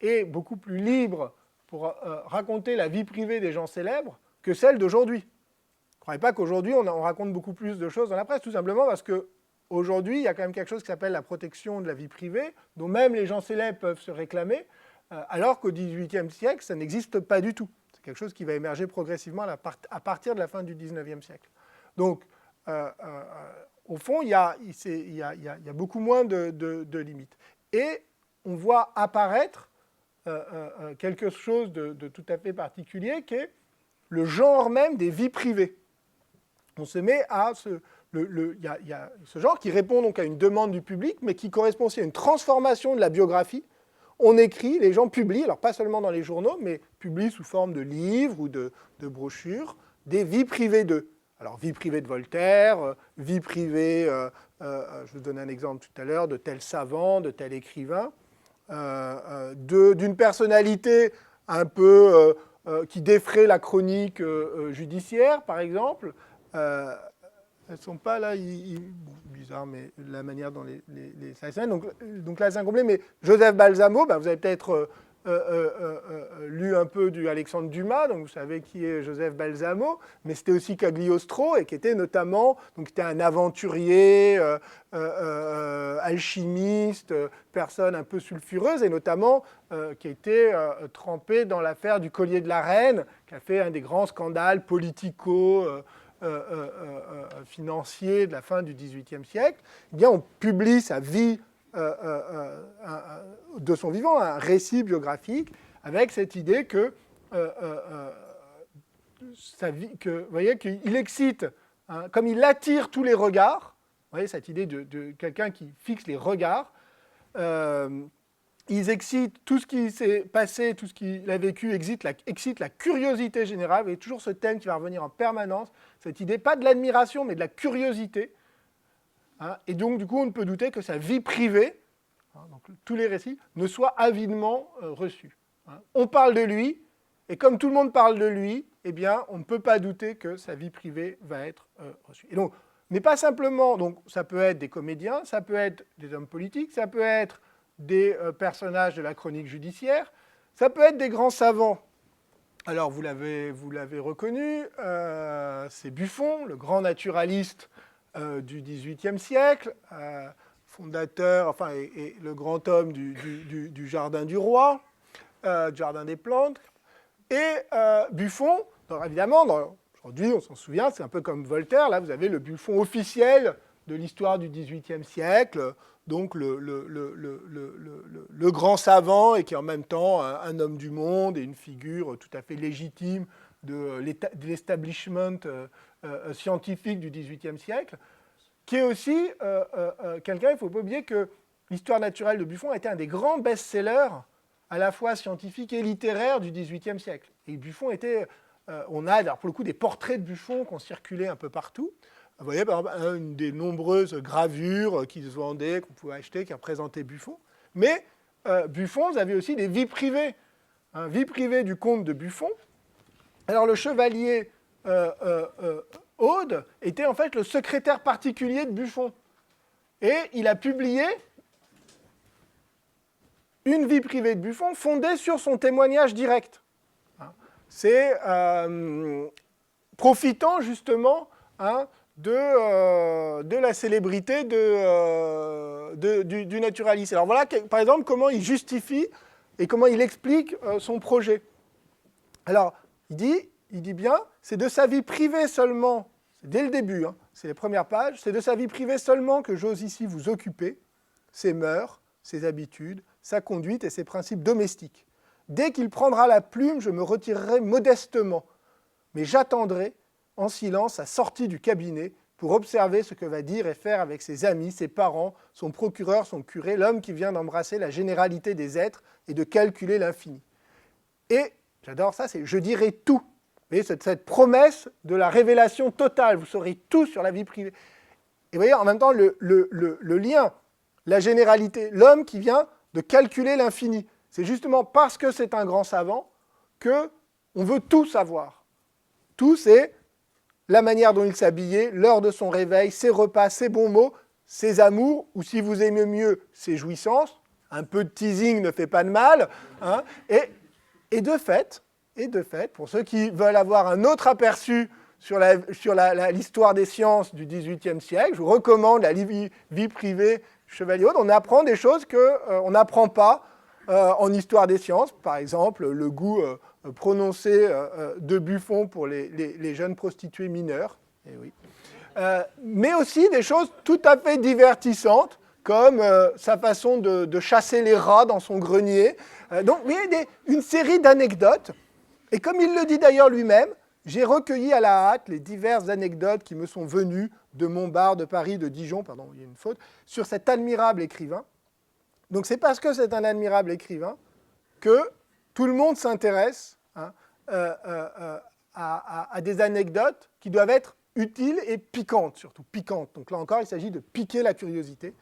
est beaucoup plus libre pour raconter la vie privée des gens célèbres que celle d'aujourd'hui. Ne croyez pas qu'aujourd'hui, on raconte beaucoup plus de choses dans la presse, tout simplement parce qu'aujourd'hui, il y a quand même quelque chose qui s'appelle la protection de la vie privée, dont même les gens célèbres peuvent se réclamer, alors qu'au XVIIIe siècle, ça n'existe pas du tout. C'est quelque chose qui va émerger progressivement à partir de la fin du XIXe siècle. Donc, au fond, il y a beaucoup moins de limites. Et on voit apparaître quelque chose de tout à fait particulier, qui est le genre même des vies privées. On se met à il y a ce genre qui répond donc à une demande du public, mais qui correspond aussi à une transformation de la biographie. On écrit, les gens publient, alors pas seulement dans les journaux, mais publient sous forme de livres ou de brochures, des vies privées d'eux. Alors, vie privée de Voltaire, vie privée, je vous donne un exemple tout à l'heure, de tel savant, de tel écrivain, d'une personnalité un peu qui défraie la chronique judiciaire, par exemple. Elles ne sont pas là, bizarre, mais la manière dont les slides. Donc là, c'est incomplet, mais Joseph Balsamo, vous avez peut-être lu un peu du Alexandre Dumas, donc vous savez qui est Joseph Balsamo, mais c'était aussi Cagliostro, et qui était notamment, donc était un aventurier, alchimiste, personne un peu sulfureuse, et notamment qui a été trempé dans l'affaire du collier de la reine, qui a fait un des grands scandales politico-financiers de la fin du XVIIIe siècle. Eh bien, on publie sa vie de son vivant, un récit biographique, avec cette idée que, vous voyez, qu'il excite, comme il attire tous les regards, vous voyez cette idée de quelqu'un qui fixe les regards, ils excitent tout ce qui s'est passé, tout ce qu'il a vécu, excite la curiosité générale. Vous voyez toujours ce thème qui va revenir en permanence, cette idée, pas de l'admiration, mais de la curiosité. Et donc, du coup, on ne peut douter que sa vie privée, donc tous les récits, ne soient avidement reçus. On parle de lui, et comme tout le monde parle de lui, eh bien, on ne peut pas douter que sa vie privée va être reçue. Et donc, mais pas simplement, donc ça peut être des comédiens, ça peut être des hommes politiques, ça peut être des personnages de la chronique judiciaire, ça peut être des grands savants. Alors, vous l'avez reconnu, c'est Buffon, le grand naturaliste du XVIIIe siècle, fondateur, enfin, et le grand homme du Jardin du Roi, du Jardin des Plantes. Et Buffon, évidemment, aujourd'hui, on s'en souvient, c'est un peu comme Voltaire, là, vous avez le Buffon officiel de l'histoire du XVIIIe siècle, donc le grand savant, et qui est en même temps un homme du monde et une figure tout à fait légitime de l'establishment scientifique du XVIIIe siècle, qui est aussi quelqu'un, il ne faut pas oublier que l'histoire naturelle de Buffon a été un des grands best-sellers, à la fois scientifique et littéraire, du XVIIIe siècle. Et Buffon était... on a, alors pour le coup, des portraits de Buffon qui ont circulé un peu partout. Vous voyez, par exemple, une des nombreuses gravures qui se vendaient, qu'on pouvait acheter, qui représentait Buffon. Mais Buffon, vous avez aussi des vies privées. Vie privée du comte de Buffon. Alors, le chevalier Aude était en fait le secrétaire particulier de Buffon. Et il a publié une vie privée de Buffon fondée sur son témoignage direct. C'est profitant justement de la célébrité du naturaliste. Alors voilà, par exemple, comment il justifie et comment il explique son projet. Alors, il dit bien, c'est de sa vie privée seulement, c'est dès le début, c'est les premières pages, c'est de sa vie privée seulement que j'ose ici vous occuper, ses mœurs, ses habitudes, sa conduite et ses principes domestiques. Dès qu'il prendra la plume, je me retirerai modestement, mais j'attendrai en silence sa sortie du cabinet pour observer ce que va dire et faire avec ses amis, ses parents, son procureur, son curé, l'homme qui vient d'embrasser la généralité des êtres et de calculer l'infini. Et, j'adore ça, c'est « je dirai tout ». Vous voyez, cette promesse de la révélation totale, vous saurez tout sur la vie privée. Et vous voyez, en même temps, le lien, la généralité, l'homme qui vient de calculer l'infini. C'est justement parce que c'est un grand savant qu'on veut tout savoir. Tout, c'est la manière dont il s'habillait, l'heure de son réveil, ses repas, ses bons mots, ses amours, ou si vous aimez mieux, ses jouissances. Un peu de teasing ne fait pas de mal. Et de fait, pour ceux qui veulent avoir un autre aperçu sur l'histoire des sciences du XVIIIe siècle, je vous recommande la vie privée du Chevalier Aude. On apprend des choses qu'on n'apprend pas en histoire des sciences. Par exemple, le goût prononcé de Buffon pour les jeunes prostituées mineures. Eh oui. Mais aussi des choses tout à fait divertissantes, comme sa façon de chasser les rats dans son grenier. Donc, vous voyez, une série d'anecdotes. Et comme il le dit d'ailleurs lui-même, j'ai recueilli à la hâte les diverses anecdotes qui me sont venues de Montbard, de Paris, de Dijon, pardon, il y a une faute, sur cet admirable écrivain. Donc c'est parce que c'est un admirable écrivain que tout le monde s'intéresse à des anecdotes qui doivent être utiles et piquantes, surtout piquantes. Donc là encore, il s'agit de piquer la curiosité.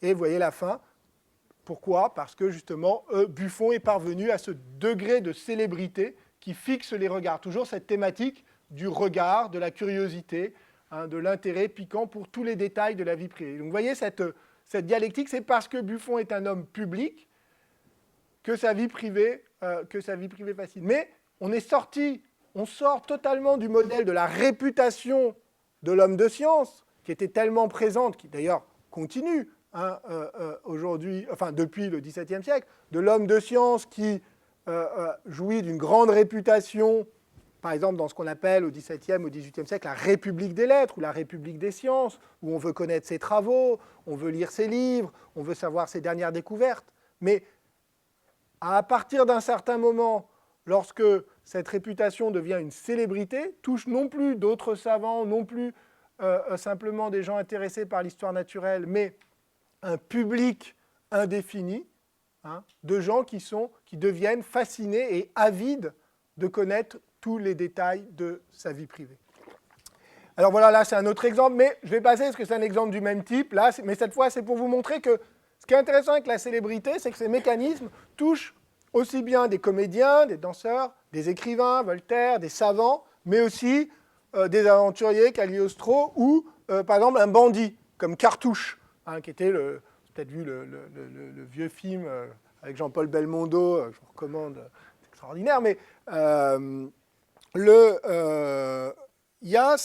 Et vous voyez la fin. Pourquoi ? Parce que justement, Buffon est parvenu à ce degré de célébrité qui fixe les regards. Toujours cette thématique du regard, de la curiosité, de l'intérêt piquant pour tous les détails de la vie privée. Donc vous voyez cette dialectique, c'est parce que Buffon est un homme public que sa vie privée fascine. Mais on sort totalement du modèle de la réputation de l'homme de science, qui était tellement présente, qui d'ailleurs continue aujourd'hui, enfin depuis le XVIIe siècle, de l'homme de science qui jouit d'une grande réputation, par exemple dans ce qu'on appelle au XVIIe, au XVIIIe siècle, la République des lettres ou la République des sciences, où on veut connaître ses travaux, on veut lire ses livres, on veut savoir ses dernières découvertes. Mais à partir d'un certain moment, lorsque cette réputation devient une célébrité, touche non plus d'autres savants, non plus simplement des gens intéressés par l'histoire naturelle, mais un public indéfini, de gens qui deviennent fascinés et avides de connaître tous les détails de sa vie privée. Alors voilà, là c'est un autre exemple, mais je vais passer parce que c'est un exemple du même type, là, mais cette fois c'est pour vous montrer que ce qui est intéressant avec la célébrité, c'est que ces mécanismes touchent aussi bien des comédiens, des danseurs, des écrivains, Voltaire, des savants, mais aussi des aventuriers, Cagliostro, ou par exemple un bandit, comme Cartouche, qui était peut-être vu le vieux film avec Jean-Paul Belmondo, je vous recommande, c'est extraordinaire, mais il y a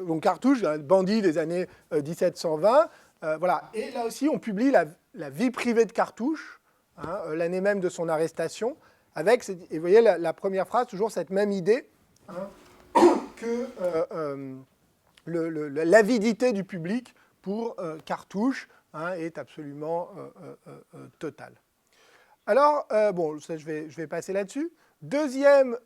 donc Cartouche, un bandit des années 1720, voilà. Et là aussi, on publie la vie privée de Cartouche, l'année même de son arrestation, avec, et vous voyez la première phrase, toujours cette même idée, que l'avidité du public pour Cartouche est absolument totale. Alors, bon, ça, je vais passer là-dessus. Deuxième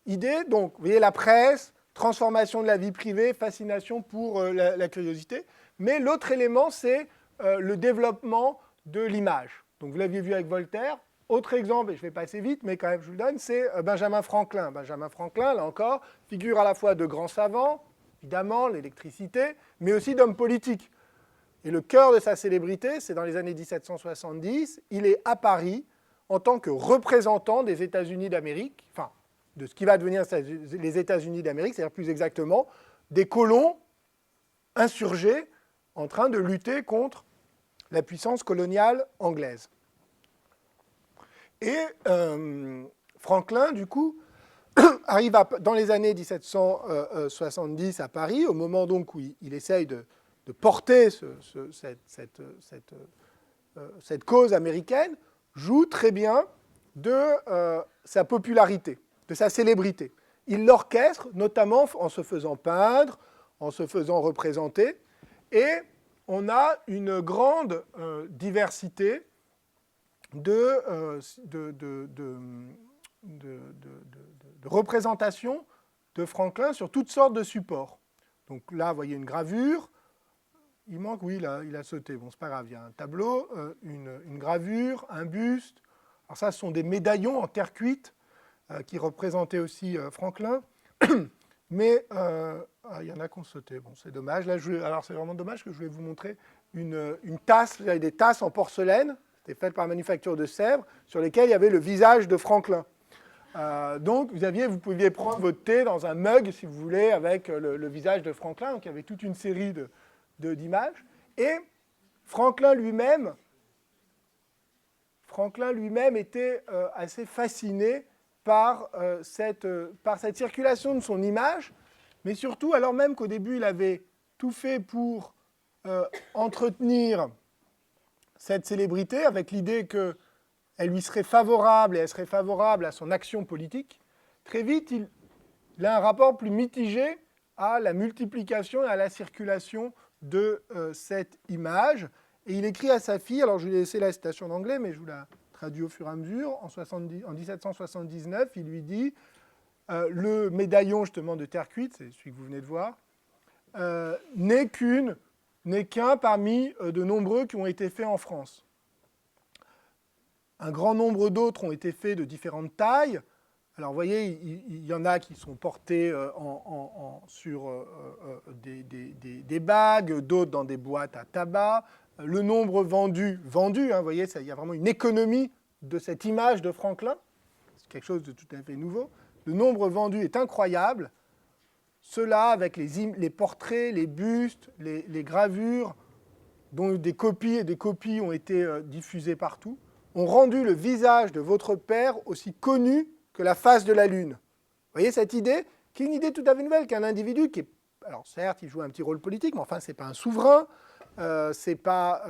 idée, donc, vous voyez la presse, transformation de la vie privée, fascination pour la curiosité. Mais l'autre élément, c'est le développement de l'image. Donc vous l'aviez vu avec Voltaire. Autre exemple, et je vais passer vite, mais quand même je vous le donne, c'est Benjamin Franklin. Benjamin Franklin, là encore, figure à la fois de grands savants, évidemment, l'électricité, mais aussi d'hommes politiques. Et le cœur de sa célébrité, c'est dans les années 1770, il est à Paris en tant que représentant des États-Unis d'Amérique, enfin, de ce qui va devenir les États-Unis d'Amérique, c'est-à-dire plus exactement des colons insurgés en train de lutter contre la puissance coloniale anglaise. Et Franklin, du coup, arrive dans les années 1770 à Paris, au moment donc où il essaye de porter cette cause américaine, joue très bien de sa popularité, de sa célébrité. Il l'orchestre, notamment en se faisant peindre, en se faisant représenter, et on a une grande diversité de représentations de Franklin sur toutes sortes de supports. Donc là, vous voyez une gravure. Il manque, oui, il a sauté. Bon, c'est pas grave. Il y a un tableau, une gravure, un buste. Alors ça, ce sont des médaillons en terre cuite qui représentaient aussi Franklin. Mais il y en a qui ont sauté. Bon, c'est dommage. Là, alors c'est vraiment dommage que je vais vous montrer une tasse. Il y avait des tasses en porcelaine. C'était fait par la manufacture de Sèvres, sur lesquelles il y avait le visage de Franklin. Donc, vous pouviez prendre votre thé dans un mug, si vous voulez, avec le visage de Franklin. Donc, il y avait toute une série d'images. Et Franklin lui-même était assez fasciné par cette circulation de son image, mais surtout, alors même qu'au début, il avait tout fait pour entretenir cette célébrité, avec l'idée qu'elle lui serait favorable, et elle serait favorable à son action politique, très vite, il a un rapport plus mitigé à la multiplication et à la circulation de cette image. Et il écrit à sa fille, alors je vais laisser la citation en anglais, mais je vous la traduis au fur et à mesure, en 1779, il lui dit le médaillon justement de terre cuite, c'est celui que vous venez de voir, n'est qu'un parmi de nombreux qui ont été faits en France. Un grand nombre d'autres ont été faits de différentes tailles. Alors, vous voyez, il y en a qui sont portés sur des bagues, d'autres dans des boîtes à tabac. Le nombre vendu, vous voyez, il y a vraiment une économie de cette image de Franklin. C'est quelque chose de tout à fait nouveau. Le nombre vendu est incroyable. Cela, avec les portraits, les bustes, les gravures, dont des copies et des copies ont été diffusées partout, ont rendu le visage de votre père aussi connu que la face de la Lune. Vous voyez cette idée, qui est une idée tout à fait nouvelle, qu'un individu qui est... Alors certes, il joue un petit rôle politique, mais enfin, ce n'est pas un souverain, ce n'est pas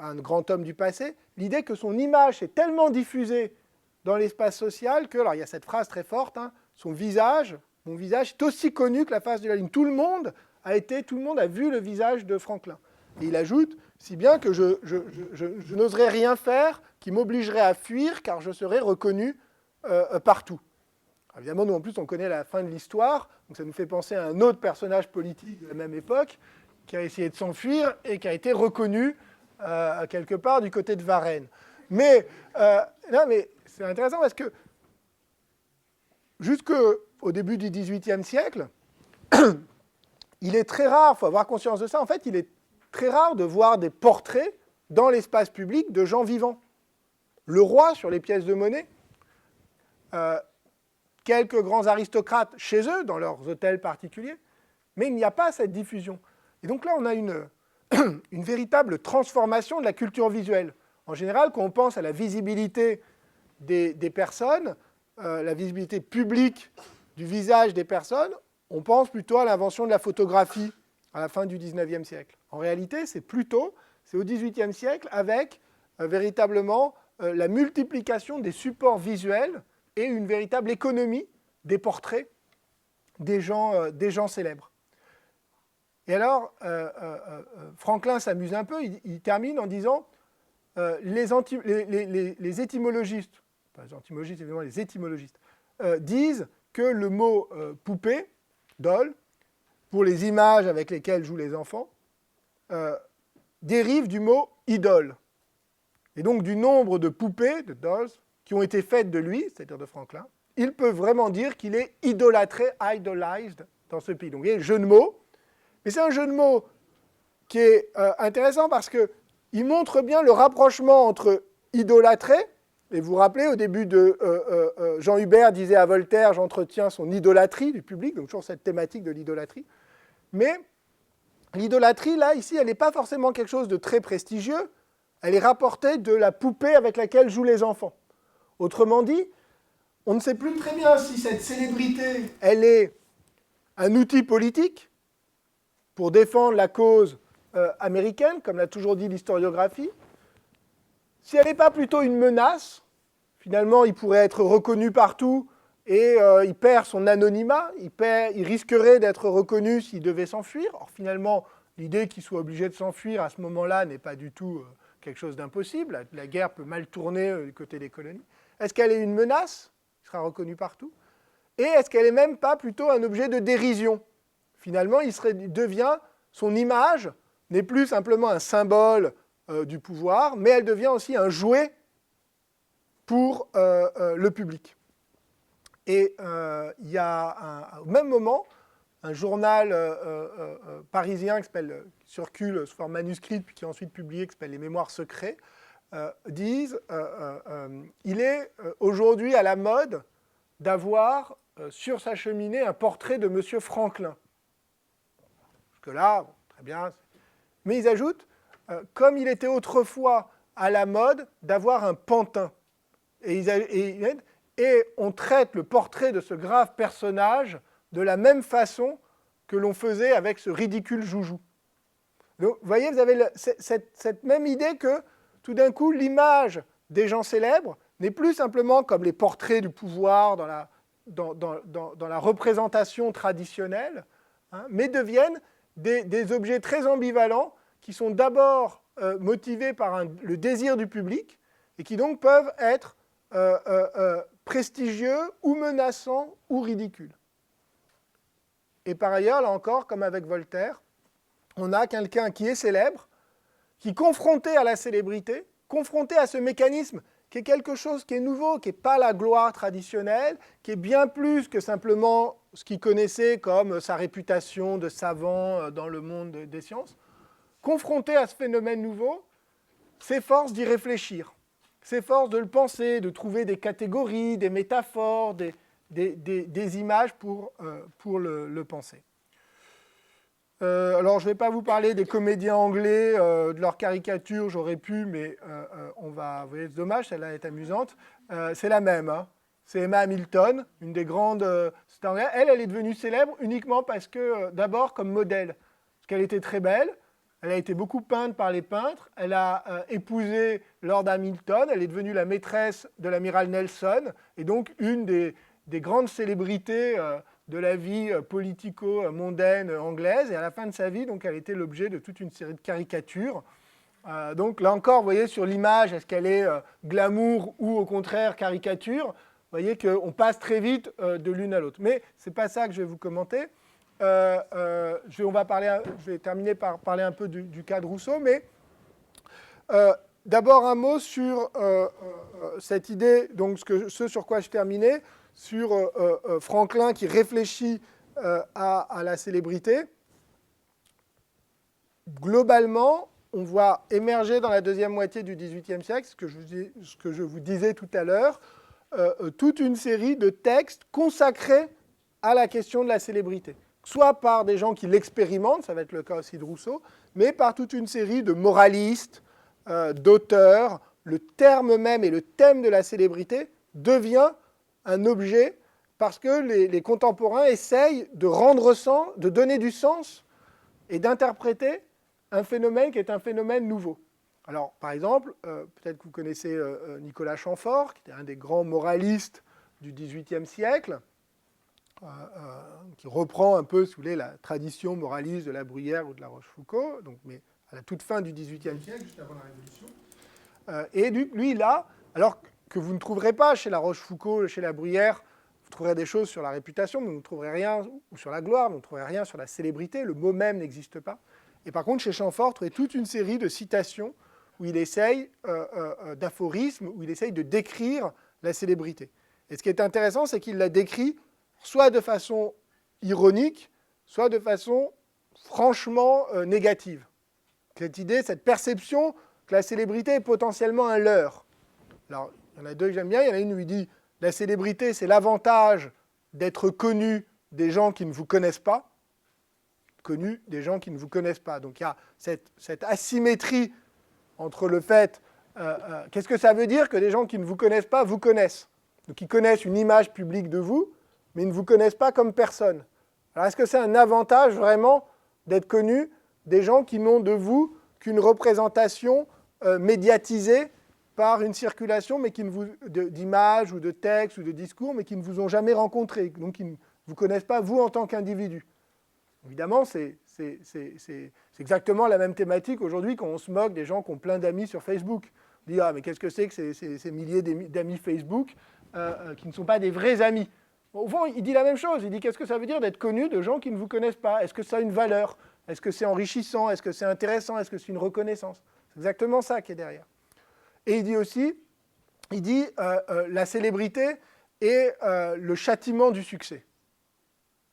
un grand homme du passé. L'idée que son image est tellement diffusée dans l'espace social que, alors il y a cette phrase très forte, hein, mon visage est aussi connu que la face de la Lune. Tout le monde a vu le visage de Franklin. Et il ajoute, si bien que je n'oserais rien faire qui m'obligerait à fuir, car je serais reconnu partout. Alors, évidemment, nous, en plus, on connaît la fin de l'histoire, donc ça nous fait penser à un autre personnage politique de la même époque, qui a essayé de s'enfuir et qui a été reconnu quelque part du côté de Varennes. Mais c'est intéressant parce que jusqu'au début du XVIIIe siècle, il est très rare, il faut avoir conscience de ça, en fait, il est très rare de voir des portraits dans l'espace public de gens vivants. Le roi, sur les pièces de monnaie, quelques grands aristocrates chez eux, dans leurs hôtels particuliers, mais il n'y a pas cette diffusion. Et donc là, on a une véritable transformation de la culture visuelle. En général, quand on pense à la visibilité des personnes, la visibilité publique du visage des personnes, on pense plutôt à l'invention de la photographie à la fin du XIXe siècle. En réalité, c'est au XVIIIe siècle avec véritablement la multiplication des supports visuels et une véritable économie des portraits des gens célèbres. Et alors, Franklin s'amuse un peu, il termine en disant les étymologistes, pas les entomologistes, évidemment, les étymologistes, disent que le mot poupée, doll, pour les images avec lesquelles jouent les enfants, dérive du mot idole. Et donc du nombre de poupées, de dolls, qui ont été faites de lui, c'est-à-dire de Franklin, il peut vraiment dire qu'il est idolâtré, idolized, dans ce pays. Donc il y a un jeu de mots, mais c'est un jeu de mots qui est intéressant parce qu'il montre bien le rapprochement entre idolâtré, et vous vous rappelez, au début de Jean Hubert disait à Voltaire « J'entretiens son idolâtrie du public », donc toujours cette thématique de l'idolâtrie. Mais l'idolâtrie, là, ici, elle n'est pas forcément quelque chose de très prestigieux, elle est rapportée de la poupée avec laquelle jouent les enfants. Autrement dit, on ne sait plus très bien si cette célébrité, elle est un outil politique pour défendre la cause américaine, comme l'a toujours dit l'historiographie, si elle n'est pas plutôt une menace, finalement, il pourrait être reconnu partout et il perd son anonymat, il risquerait d'être reconnu s'il devait s'enfuir. Or, finalement, l'idée qu'il soit obligé de s'enfuir à ce moment-là n'est pas du tout quelque chose d'impossible. La guerre peut mal tourner du côté des colonies. Est-ce qu'elle est une menace? Il sera reconnu partout. Et est-ce qu'elle n'est même pas plutôt un objet de dérision? Finalement, son image n'est plus simplement un symbole du pouvoir, mais elle devient aussi un jouet pour le public. Et il y a au même moment, un journal parisien qui circule sous forme manuscrite, puis qui est ensuite publié, qui s'appelle Les Mémoires secrets, disent il est aujourd'hui à la mode d'avoir sur sa cheminée un portrait de M. Franklin. Jusque-là, bon, très bien. Mais ils ajoutent, comme il était autrefois à la mode d'avoir un pantin. Et on traite le portrait de ce grave personnage de la même façon que l'on faisait avec ce ridicule joujou. Donc, vous voyez, vous avez cette même idée que, tout d'un coup, l'image des gens célèbres n'est plus simplement comme les portraits du pouvoir dans la représentation traditionnelle, hein, mais deviennent des objets très ambivalents qui sont d'abord motivés par le désir du public et qui donc peuvent être prestigieux ou menaçants ou ridicules. Et par ailleurs, là encore, comme avec Voltaire, on a quelqu'un qui est célèbre, qui, confronté à la célébrité, confronté à ce mécanisme qui est quelque chose qui est nouveau, qui n'est pas la gloire traditionnelle, qui est bien plus que simplement ce qu'il connaissait comme sa réputation de savant dans le monde des sciences, confronté à ce phénomène nouveau, s'efforce d'y réfléchir, s'efforce de le penser, de trouver des catégories, des métaphores, des images pour le penser. Alors, je ne vais pas vous parler des comédiens anglais, de leurs caricatures, j'aurais pu, mais on va... Vous voyez, c'est dommage, celle-là est amusante. C'est la même, hein. C'est Emma Hamilton, une des grandes... Elle est devenue célèbre uniquement parce que, d'abord, comme modèle, parce qu'elle était très belle, elle a été beaucoup peinte par les peintres, elle a épousé Lord Hamilton, elle est devenue la maîtresse de l'amiral Nelson, et donc une des grandes célébrités de la vie politico-mondaine anglaise, et à la fin de sa vie, donc, elle était l'objet de toute une série de caricatures. Donc là encore, vous voyez sur l'image, est-ce qu'elle est glamour ou au contraire caricature? Vous voyez qu'on passe très vite de l'une à l'autre. Mais ce n'est pas ça que je vais vous commenter. Je vais terminer par parler un peu du cas de Rousseau, mais d'abord un mot sur cette idée, donc ce sur quoi je terminais, sur Franklin qui réfléchit à la célébrité. Globalement, on voit émerger dans la deuxième moitié du XVIIIe siècle, ce que je vous disais tout à l'heure, toute une série de textes consacrés à la question de la célébrité. Soit par des gens qui l'expérimentent, ça va être le cas aussi de Rousseau, mais par toute une série de moralistes, d'auteurs. Le terme même et le thème de la célébrité devient un objet parce que les contemporains essayent de rendre sens, de donner du sens et d'interpréter un phénomène qui est un phénomène nouveau. Alors, par exemple, peut-être que vous connaissez Nicolas Chamfort, qui était un des grands moralistes du XVIIIe siècle, qui reprend un peu, si vous voulez, la tradition moraliste de la Bruyère ou de la Rochefoucauld, donc, mais à la toute fin du XVIIIe siècle, juste avant la Révolution. Et lui, là, alors que vous ne trouverez pas chez La Rochefoucauld, chez La Bruyère, vous trouverez des choses sur la réputation, mais vous ne trouverez rien, ou sur la gloire, mais vous ne trouverez rien sur la célébrité, le mot même n'existe pas. Et par contre, chez Chamfort, vous trouvez toute une série de citations où il essaye, d'aphorismes, où il essaye de décrire la célébrité. Et ce qui est intéressant, c'est qu'il la décrit soit de façon ironique, soit de façon franchement négative. Cette idée, cette perception que la célébrité est potentiellement un leurre. Alors, il y en a deux que j'aime bien. Il y en a une où il dit « La célébrité, c'est l'avantage d'être connu des gens qui ne vous connaissent pas. » Connu des gens qui ne vous connaissent pas. Donc, il y a cette asymétrie entre le fait... qu'est-ce que ça veut dire que des gens qui ne vous connaissent pas vous connaissent? Donc, ils connaissent une image publique de vous, mais ils ne vous connaissent pas comme personne. Alors, est-ce que c'est un avantage vraiment d'être connu des gens qui n'ont de vous qu'une représentation médiatisée par une circulation mais d'images ou de textes ou de discours, mais qui ne vous ont jamais rencontré, donc qui ne vous connaissent pas vous en tant qu'individu? Évidemment, c'est exactement la même thématique aujourd'hui quand on se moque des gens qui ont plein d'amis sur Facebook. On dit « Ah, mais qu'est-ce que c'est que ces milliers d'amis Facebook qui ne sont pas des vrais amis ?» Au fond, il dit la même chose. Il dit « Qu'est-ce que ça veut dire d'être connu de gens qui ne vous connaissent pas? Est-ce que ça a une valeur? Est-ce que c'est enrichissant? Est-ce que c'est intéressant? Est-ce que c'est une reconnaissance ?» C'est exactement ça qui est derrière. Et il dit aussi, la célébrité est le châtiment du succès.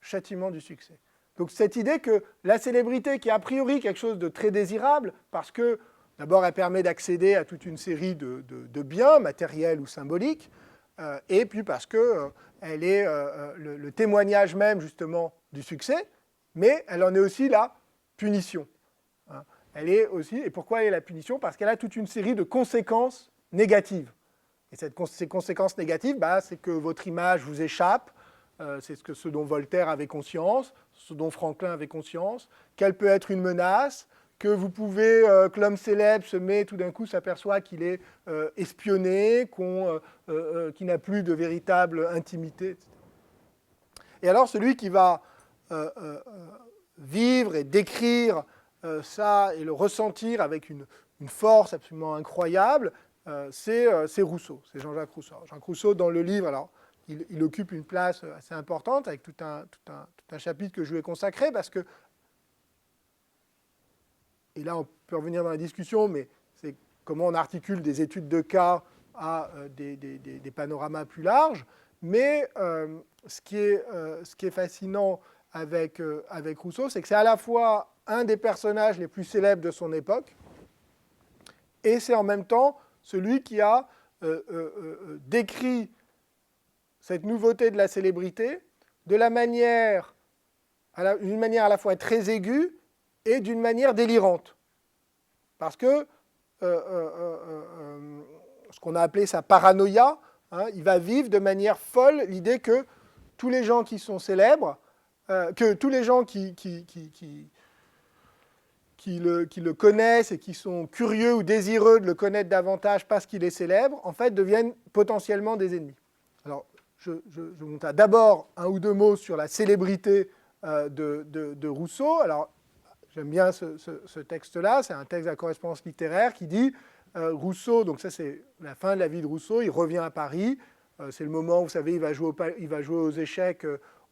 Châtiment du succès. Donc cette idée que la célébrité, qui est a priori quelque chose de très désirable, parce que d'abord elle permet d'accéder à toute une série de biens, matériels ou symboliques, et puis parce qu'elle est le témoignage même justement du succès, mais elle en est aussi la punition. Elle est aussi, et pourquoi elle est la punition? Parce qu'elle a toute une série de conséquences négatives. Et ces conséquences négatives, c'est que votre image vous échappe, c'est ce dont Voltaire avait conscience, ce dont Franklin avait conscience, qu'elle peut être une menace, que vous pouvez, que l'homme célèbre se met, tout d'un coup s'aperçoit qu'il est espionné, qu'il n'a plus de véritable intimité, etc. Et alors celui qui va vivre et décrire ça et le ressentir avec une force absolument incroyable, c'est Rousseau, c'est Jean-Jacques Rousseau. Jean-Jacques Rousseau, dans le livre, alors, il occupe une place assez importante avec tout un chapitre que je lui ai consacré parce que, et là on peut revenir dans la discussion, mais c'est comment on articule des études de cas à des panoramas plus larges. Mais ce qui est fascinant avec Rousseau, c'est que c'est à la fois un des personnages les plus célèbres de son époque, et c'est en même temps celui qui a décrit cette nouveauté de la célébrité d'une manière à la fois très aiguë et d'une manière délirante. Parce que ce qu'on a appelé sa paranoïa, il va vivre de manière folle l'idée que tous les gens qui sont célèbres, que tous les gens qui le connaissent et qui sont curieux ou désireux de le connaître davantage parce qu'il est célèbre, en fait, deviennent potentiellement des ennemis. Alors, je montre d'abord un ou deux mots sur la célébrité de Rousseau. Alors, j'aime bien ce texte-là, c'est un texte de la correspondance littéraire qui dit Rousseau, donc ça c'est la fin de la vie de Rousseau, il revient à Paris, c'est le moment où, vous savez, il va jouer aux échecs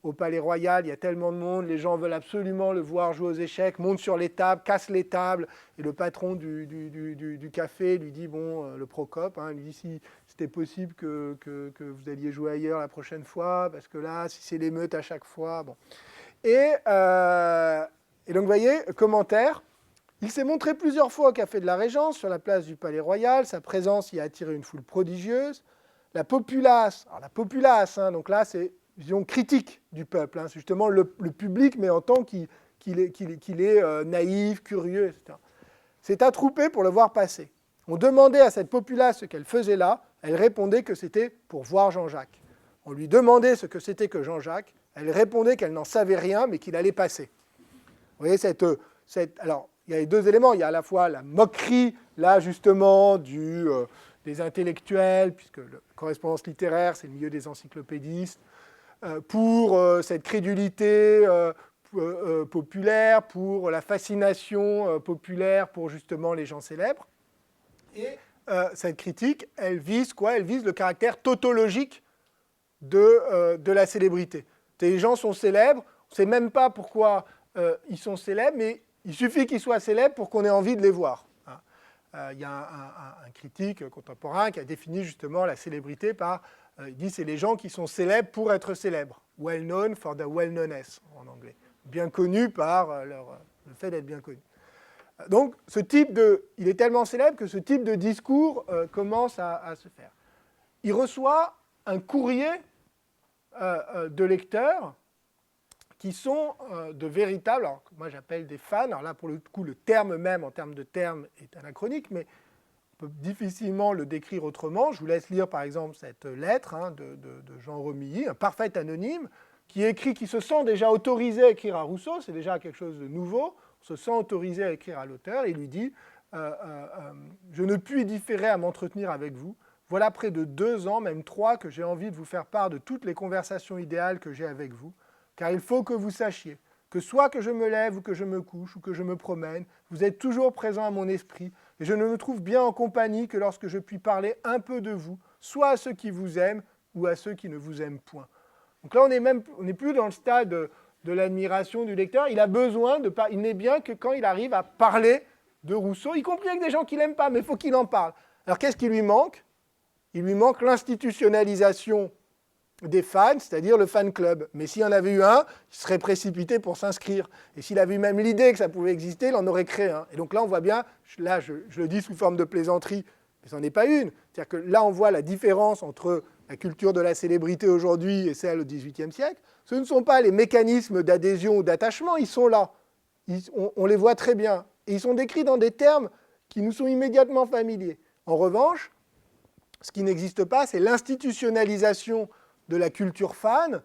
au Palais Royal, il y a tellement de monde, les gens veulent absolument le voir jouer aux échecs, monte sur les tables, casse les tables, et le patron du café lui dit, le Procope, lui dit si c'était possible que vous alliez jouer ailleurs la prochaine fois, parce que là, si c'est l'émeute à chaque fois, bon. Et donc, vous voyez, commentaire, il s'est montré plusieurs fois au Café de la Régence, sur la place du Palais Royal, sa présence y a attiré une foule prodigieuse. La populace, donc là, c'est vision critique du peuple, c'est justement le public, mais en tant qu'il est naïf, curieux, etc. S'est attroupé pour le voir passer. On demandait à cette populace ce qu'elle faisait là, elle répondait que c'était pour voir Jean-Jacques. On lui demandait ce que c'était que Jean-Jacques, elle répondait qu'elle n'en savait rien, mais qu'il allait passer. Vous voyez, alors, il y a les deux éléments, il y a à la fois la moquerie, là, justement, des intellectuels, puisque la correspondance littéraire, c'est le milieu des encyclopédistes, pour cette crédulité populaire, pour la fascination populaire pour justement les gens célèbres. Et cette critique, elle vise quoi? Elle vise le caractère tautologique de la célébrité. Les gens sont célèbres, on ne sait même pas pourquoi ils sont célèbres, mais il suffit qu'ils soient célèbres pour qu'on ait envie de les voir. Il y a un critique contemporain qui a défini justement la célébrité par, il dit c'est les gens qui sont célèbres pour être célèbres, well known for their well-knowness en anglais, bien connus par le fait d'être bien connus. Donc ce type il est tellement célèbre que ce type de discours commence à se faire. Il reçoit un courrier de lecteurs qui sont de véritables, alors moi j'appelle des fans, alors là pour le coup le terme même en termes de terme est anachronique, mais on peut difficilement le décrire autrement. Je vous laisse lire par exemple cette lettre de Jean Romilly, un parfait anonyme, qui se sent déjà autorisé à écrire à Rousseau, c'est déjà quelque chose de nouveau, on se sent autorisé à écrire à l'auteur, et il lui dit « Je ne puis différer à m'entretenir avec vous. Voilà près de 2 ans, même 3, que j'ai envie de vous faire part de toutes les conversations idéales que j'ai avec vous. Car il faut que vous sachiez que soit que je me lève ou que je me couche ou que je me promène, vous êtes toujours présent à mon esprit, et je ne me trouve bien en compagnie que lorsque je puis parler un peu de vous, soit à ceux qui vous aiment ou à ceux qui ne vous aiment point. » Donc là, on n'est plus dans le stade de l'admiration du lecteur. Il a besoin il n'est bien que quand il arrive à parler de Rousseau, y compris avec des gens qu'il n'aime pas, mais il faut qu'il en parle. Alors qu'est-ce qui lui manque? Il lui manque l'institutionnalisation des fans, c'est-à-dire le fan club. Mais s'il y en avait eu un, il serait précipité pour s'inscrire. Et s'il avait eu même l'idée que ça pouvait exister, il en aurait créé un. Et donc là, on voit bien, là je le dis sous forme de plaisanterie, mais ce n'en est pas une. C'est-à-dire que là, on voit la différence entre la culture de la célébrité aujourd'hui et celle au XVIIIe siècle. Ce ne sont pas les mécanismes d'adhésion ou d'attachement, ils sont là. On les voit très bien. Et ils sont décrits dans des termes qui nous sont immédiatement familiers. En revanche, ce qui n'existe pas, c'est l'institutionnalisation de la culture fan,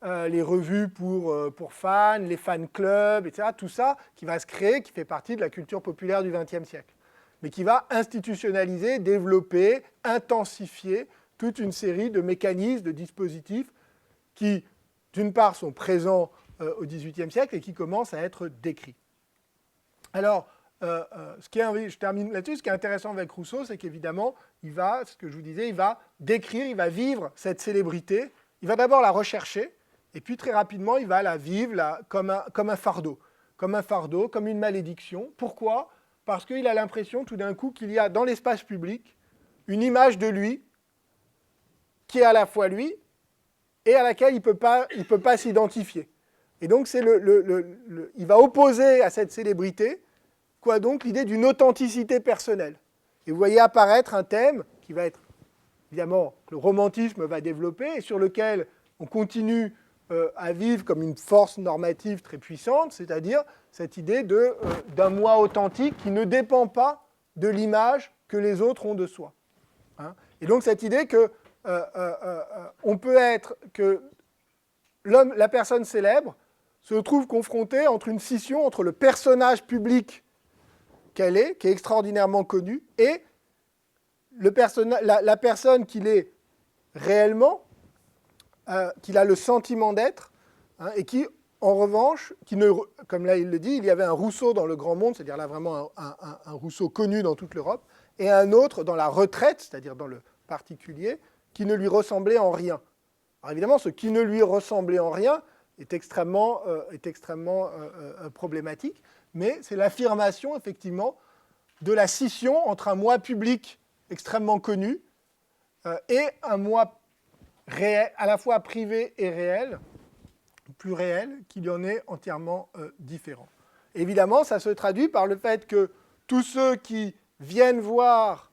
les revues pour fans, les fan clubs, etc. Tout ça qui va se créer, qui fait partie de la culture populaire du XXe siècle, mais qui va institutionnaliser, développer, intensifier toute une série de mécanismes, de dispositifs qui, d'une part, sont présents au XVIIIe siècle et qui commencent à être décrits. Alors, je termine là-dessus. Ce qui est intéressant avec Rousseau, c'est qu'évidemment, ce que je vous disais, il va décrire, il va vivre cette célébrité. Il va d'abord la rechercher, et puis très rapidement, il va la vivre comme un fardeau, comme une malédiction. Pourquoi? Parce qu'il a l'impression tout d'un coup qu'il y a dans l'espace public une image de lui qui est à la fois lui et à laquelle il ne peut pas s'identifier. Et donc, il va opposer à cette célébrité donc l'idée d'une authenticité personnelle. Et vous voyez apparaître un thème qui va être, évidemment, que le romantisme va développer et sur lequel on continue à vivre comme une force normative très puissante, c'est-à-dire cette idée d'un moi authentique qui ne dépend pas de l'image que les autres ont de soi. Et donc cette idée que la personne célèbre se trouve confrontée entre une scission entre le personnage public qu'elle est, qui est extraordinairement connue, et la personne qu'il est réellement, qu'il a le sentiment d'être, et qui, en revanche, comme là il le dit, il y avait un Rousseau dans le grand monde, c'est-à-dire là vraiment un Rousseau connu dans toute l'Europe, et un autre dans la retraite, c'est-à-dire dans le particulier, qui ne lui ressemblait en rien. Alors évidemment, ce qui ne lui ressemblait en rien est extrêmement problématique, mais c'est l'affirmation, effectivement, de la scission entre un moi public extrêmement connu et un moi réel, à la fois privé et réel, plus réel, qu'il en est entièrement différent. Évidemment, ça se traduit par le fait que tous ceux qui viennent voir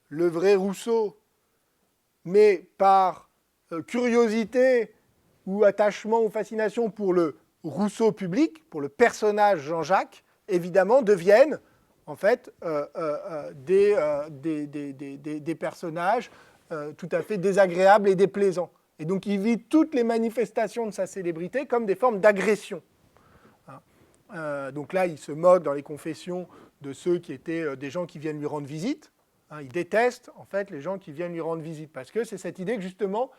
le vrai Rousseau, mais par curiosité ou attachement ou fascination pour le Rousseau public, pour le personnage Jean-Jacques, évidemment deviennent en fait des personnages tout à fait désagréables et déplaisants. Et donc il vit toutes les manifestations de sa célébrité comme des formes d'agression. Donc là, il se moque dans les confessions de ceux qui étaient des gens qui viennent lui rendre visite. Il déteste en fait les gens qui viennent lui rendre visite, parce que c'est cette idée que justement,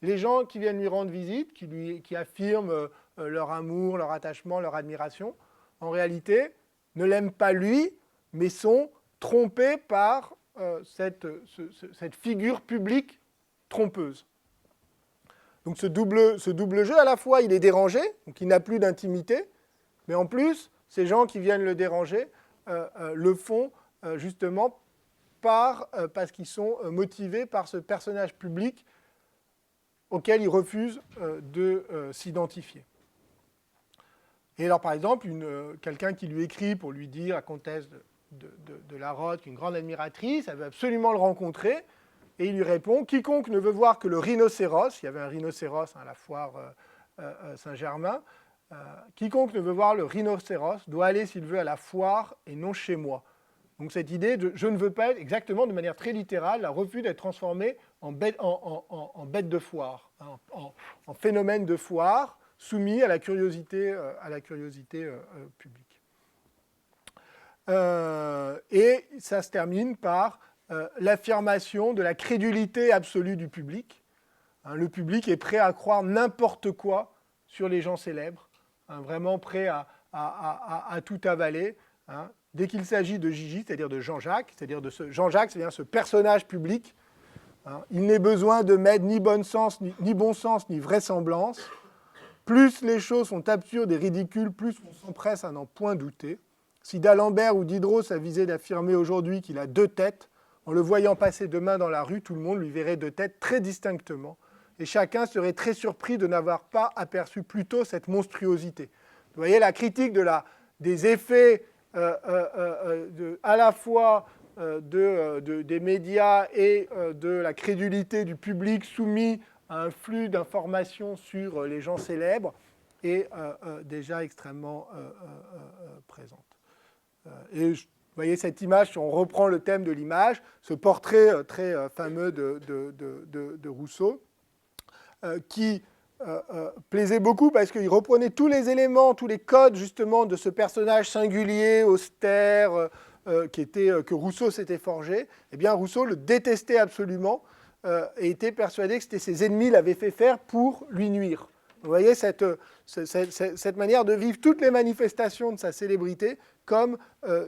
les gens qui viennent lui rendre visite, qui affirment leur amour, leur attachement, leur admiration, en réalité, ne l'aiment pas lui, mais sont trompés par cette figure publique trompeuse. Donc ce double jeu, à la fois, il est dérangé, donc il n'a plus d'intimité, mais en plus, ces gens qui viennent le déranger le font justement parce qu'ils sont motivés par ce personnage public auquel ils refusent de s'identifier. Et alors, par exemple, quelqu'un qui lui écrit pour lui dire, la comtesse de La Rothe, une grande admiratrice, elle veut absolument le rencontrer, et il lui répond, quiconque ne veut voir que le rhinocéros, il y avait un rhinocéros à la foire Saint-Germain, quiconque ne veut voir le rhinocéros doit aller, s'il veut, à la foire et non chez moi. Donc cette idée de je ne veux pas être, exactement de manière très littérale, la refus d'être transformé en bête de foire, en phénomène de foire, soumis à la curiosité publique. Et ça se termine par l'affirmation de la crédulité absolue du public. Le public est prêt à croire n'importe quoi sur les gens célèbres, vraiment prêt à tout avaler. Dès qu'il s'agit de Gigi, c'est-à-dire de Jean-Jacques, c'est-à-dire de Jean-Jacques, c'est-à-dire ce personnage public, il n'est besoin de mettre ni bon sens, ni vraisemblance. Plus les choses sont absurdes et ridicules, plus on s'empresse à n'en point douter. Si d'Alembert ou Diderot s'avisait d'affirmer aujourd'hui qu'il a 2 têtes, en le voyant passer demain dans la rue, tout le monde lui verrait 2 têtes très distinctement, et chacun serait très surpris de n'avoir pas aperçu plus tôt cette monstruosité. Vous voyez, la critique des effets à la fois des médias et de la crédulité du public soumis à un flux d'informations sur les gens célèbres est déjà extrêmement présente. Et vous voyez cette image, si on reprend le thème de l'image, ce portrait très fameux de Rousseau, qui plaisait beaucoup parce qu'il reprenait tous les éléments, tous les codes justement de ce personnage singulier, austère, que Rousseau s'était forgé. Eh bien, Rousseau le détestait absolument et était persuadé que c'était ses ennemis l'avaient fait faire pour lui nuire. Vous voyez cette manière de vivre toutes les manifestations de sa célébrité comme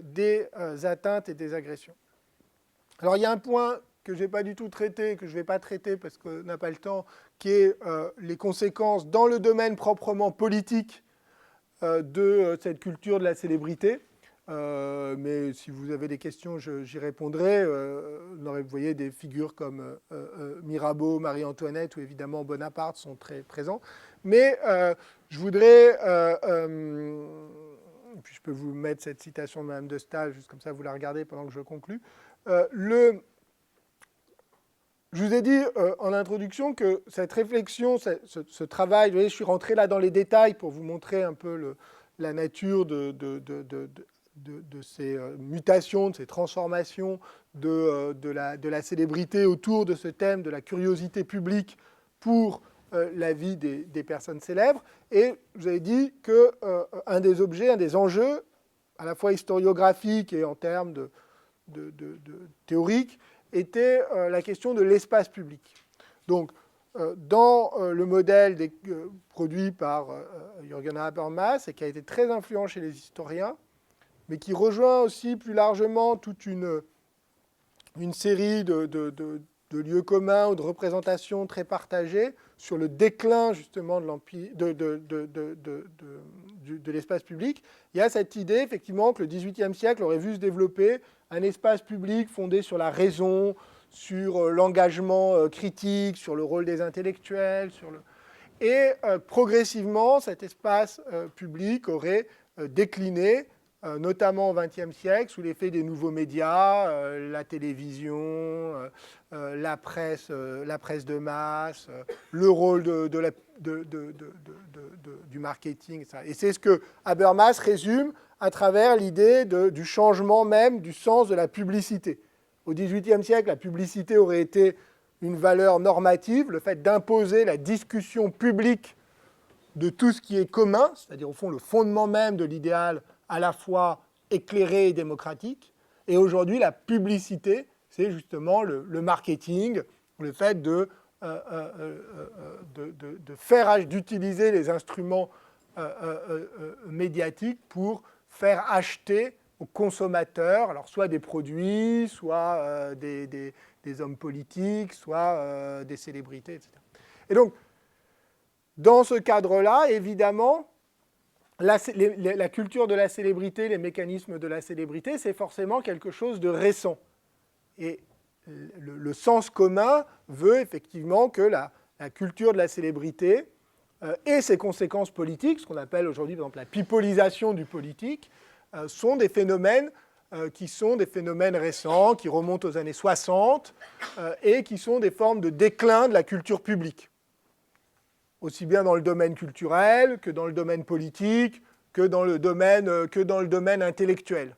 des atteintes et des agressions. Alors il y a un point que je n'ai pas du tout traité, que je ne vais pas traiter parce qu'on n'a pas le temps, qui est les conséquences dans le domaine proprement politique de cette culture de la célébrité. Mais si vous avez des questions, j'y répondrai. Vous voyez, des figures comme Mirabeau, Marie-Antoinette ou évidemment Bonaparte sont très présents. Mais je voudrais, puis je peux vous mettre cette citation de Madame de Staël, juste comme ça vous la regardez pendant que je conclue. Je vous ai dit en introduction que cette réflexion, ce travail, vous voyez, je suis rentré là dans les détails pour vous montrer un peu la nature de ces mutations, de ces transformations de la célébrité autour de ce thème de la curiosité publique pour la vie des personnes célèbres. Et je vous ai dit qu'un des objets, un des enjeux, à la fois historiographiques et en termes théoriques, était la question de l'espace public. Donc, dans le modèle produit par Jürgen Habermas, et qui a été très influent chez les historiens, mais qui rejoint aussi plus largement toute une série de lieux communs ou de représentations très partagées sur le déclin justement de l'espace public. Il y a cette idée effectivement que le XVIIIe siècle aurait vu se développer un espace public fondé sur la raison, sur l'engagement critique, sur le rôle des intellectuels, et progressivement cet espace public aurait décliné, notamment au XXe siècle, sous l'effet des nouveaux médias, la télévision, la presse de masse, le rôle du marketing, etc. Et c'est ce que Habermas résume à travers l'idée du changement même du sens de la publicité. Au XVIIIe siècle, la publicité aurait été une valeur normative, le fait d'imposer la discussion publique de tout ce qui est commun, c'est-à-dire au fond le fondement même de l'idéal à la fois éclairé et démocratique. Et aujourd'hui, la publicité, c'est justement le marketing, le fait d'utiliser les instruments médiatiques pour faire acheter aux consommateurs, alors soit des produits, soit des hommes politiques, soit des célébrités, etc. Et donc, dans ce cadre-là, évidemment, la culture de la célébrité, les mécanismes de la célébrité, c'est forcément quelque chose de récent. Et le sens commun veut effectivement que la culture de la célébrité et ses conséquences politiques, ce qu'on appelle aujourd'hui par exemple la pipolisation du politique, sont des phénomènes qui sont des phénomènes récents, qui remontent aux années 60 et qui sont des formes de déclin de la culture publique. Aussi bien dans le domaine culturel que dans le domaine politique, que dans le domaine intellectuel.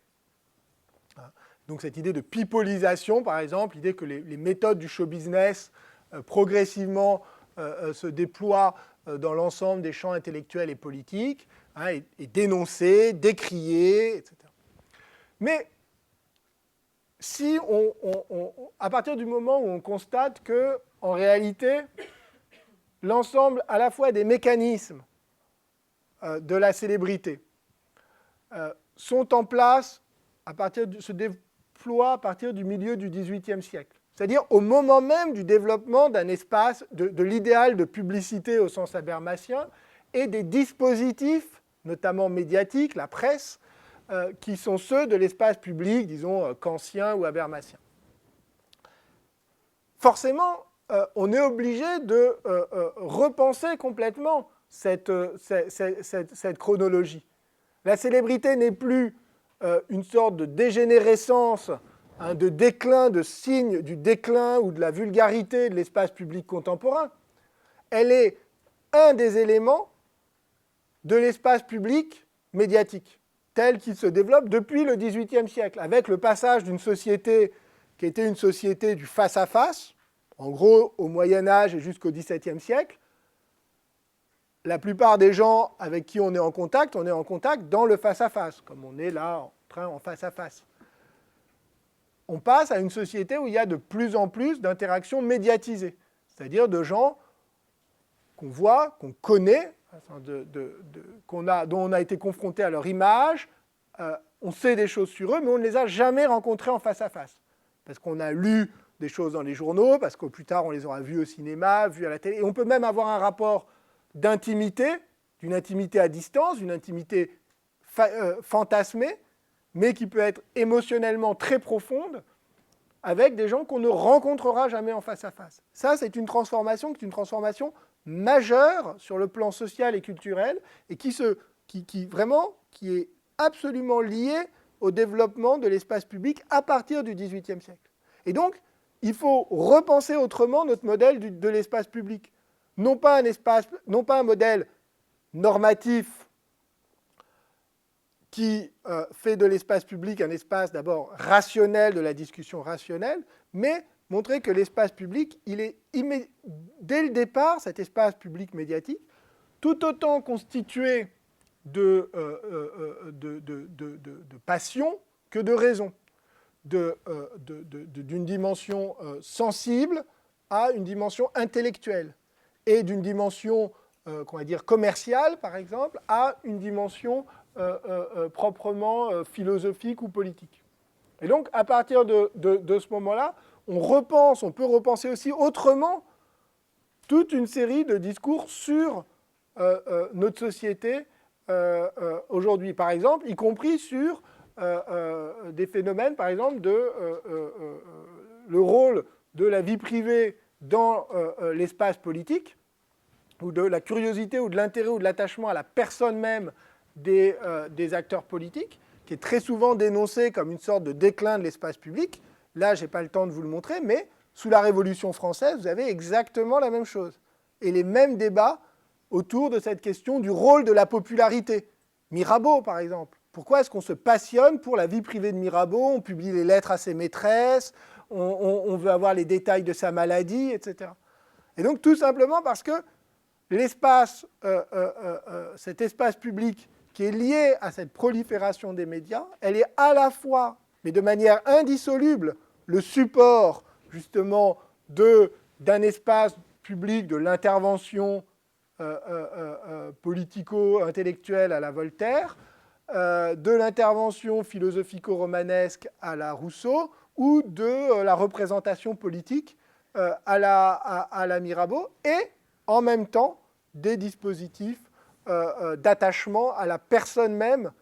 Donc cette idée de pipolisation, par exemple, l'idée que les méthodes du show business progressivement se déploient dans l'ensemble des champs intellectuels et politiques, est dénoncée, décriée, etc. Mais si à partir du moment où on constate que, en réalité, l'ensemble à la fois des mécanismes de la célébrité sont en place se déploient à partir du milieu du XVIIIe siècle. C'est-à-dire au moment même du développement d'un espace, de l'idéal de publicité au sens habermasien, et des dispositifs, notamment médiatiques, la presse, qui sont ceux de l'espace public, disons, kantien ou habermasien. Forcément, on est obligé de repenser complètement cette chronologie. La célébrité n'est plus une sorte de dégénérescence, de déclin, de signe du déclin ou de la vulgarité de l'espace public contemporain. Elle est un des éléments de l'espace public médiatique, tel qu'il se développe depuis le XVIIIe siècle, avec le passage d'une société qui était une société du face-à-face, en gros au Moyen-Âge et jusqu'au XVIIe siècle. La plupart des gens avec qui on est en contact dans le face-à-face, comme on est là en face-à-face. On passe à une société où il y a de plus en plus d'interactions médiatisées, c'est-à-dire de gens qu'on voit, qu'on connaît, dont on a été confronté à leur image, on sait des choses sur eux, mais on ne les a jamais rencontrés en face-à-face. Parce qu'on a lu des choses dans les journaux, parce que plus tard on les aura vus au cinéma, vus à la télé, et on peut même avoir un rapport d'intimité, d'une intimité à distance, d'une intimité fantasmée, mais qui peut être émotionnellement très profonde, avec des gens qu'on ne rencontrera jamais en face-à-face. Ça, c'est une transformation majeure sur le plan social et culturel, et qui est absolument liée au développement de l'espace public à partir du XVIIIe siècle. Et donc, il faut repenser autrement notre modèle de l'espace public. Non pas un modèle normatif qui fait de l'espace public un espace d'abord rationnel, de la discussion rationnelle, mais montrer que l'espace public, il est dès le départ, cet espace public médiatique, tout autant constitué de passion que de raison, d'une dimension sensible à une dimension intellectuelle, et d'une dimension commerciale, par exemple, à une dimension proprement philosophique ou politique. Et donc, à partir de ce moment-là, on peut repenser aussi autrement toute une série de discours sur notre société aujourd'hui, par exemple, y compris sur des phénomènes, par exemple, le rôle de la vie privée dans l'espace politique, ou de la curiosité ou de l'intérêt ou de l'attachement à la personne même des acteurs politiques, qui est très souvent dénoncé comme une sorte de déclin de l'espace public. Là, je n'ai pas le temps de vous le montrer, mais sous la Révolution française, vous avez exactement la même chose. Et les mêmes débats autour de cette question du rôle de la popularité. Mirabeau, par exemple. Pourquoi est-ce qu'on se passionne pour la vie privée de Mirabeau? On publie les lettres à ses maîtresses, on veut avoir les détails de sa maladie, etc. Et donc, tout simplement parce que cet espace public qui est lié à cette prolifération des médias, elle est à la fois, mais de manière indissoluble, le support justement d'un espace public de l'intervention politico-intellectuelle à la Voltaire, de l'intervention philosophico-romanesque à la Rousseau ou de la représentation politique à la Mirabeau, et en même temps des dispositifs d'attachement à la personne même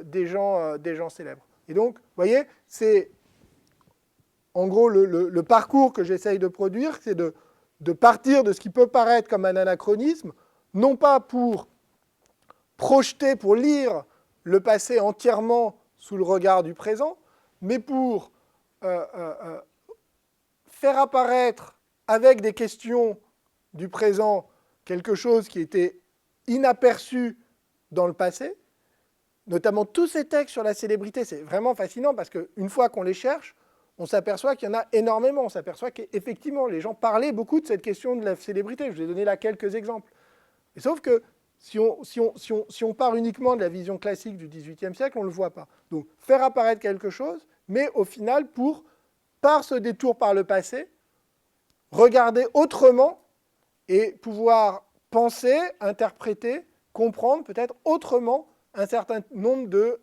des gens célèbres. Et donc, vous voyez, c'est en gros le parcours que j'essaye de produire, c'est de partir de ce qui peut paraître comme un anachronisme, non pas pour projeter, pour lire le passé entièrement sous le regard du présent, mais pour faire apparaître avec des questions du présent quelque chose qui était inaperçu dans le passé, notamment tous ces textes sur la célébrité. C'est vraiment fascinant parce qu'une fois qu'on les cherche, on s'aperçoit qu'il y en a énormément. On s'aperçoit qu'effectivement, les gens parlaient beaucoup de cette question de la célébrité. Je vous ai donné là quelques exemples. Et sauf que si on part uniquement de la vision classique du XVIIIe siècle, on ne le voit pas. Donc, faire apparaître quelque chose, mais au final, par ce détour par le passé, regarder autrement et pouvoir penser, interpréter, comprendre peut-être autrement un certain nombre de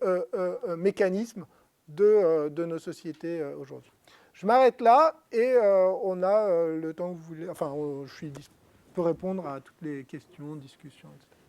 mécanismes de nos sociétés aujourd'hui. Je m'arrête là et on a le temps que vous voulez. Enfin, je peux répondre à toutes les questions, discussions, etc.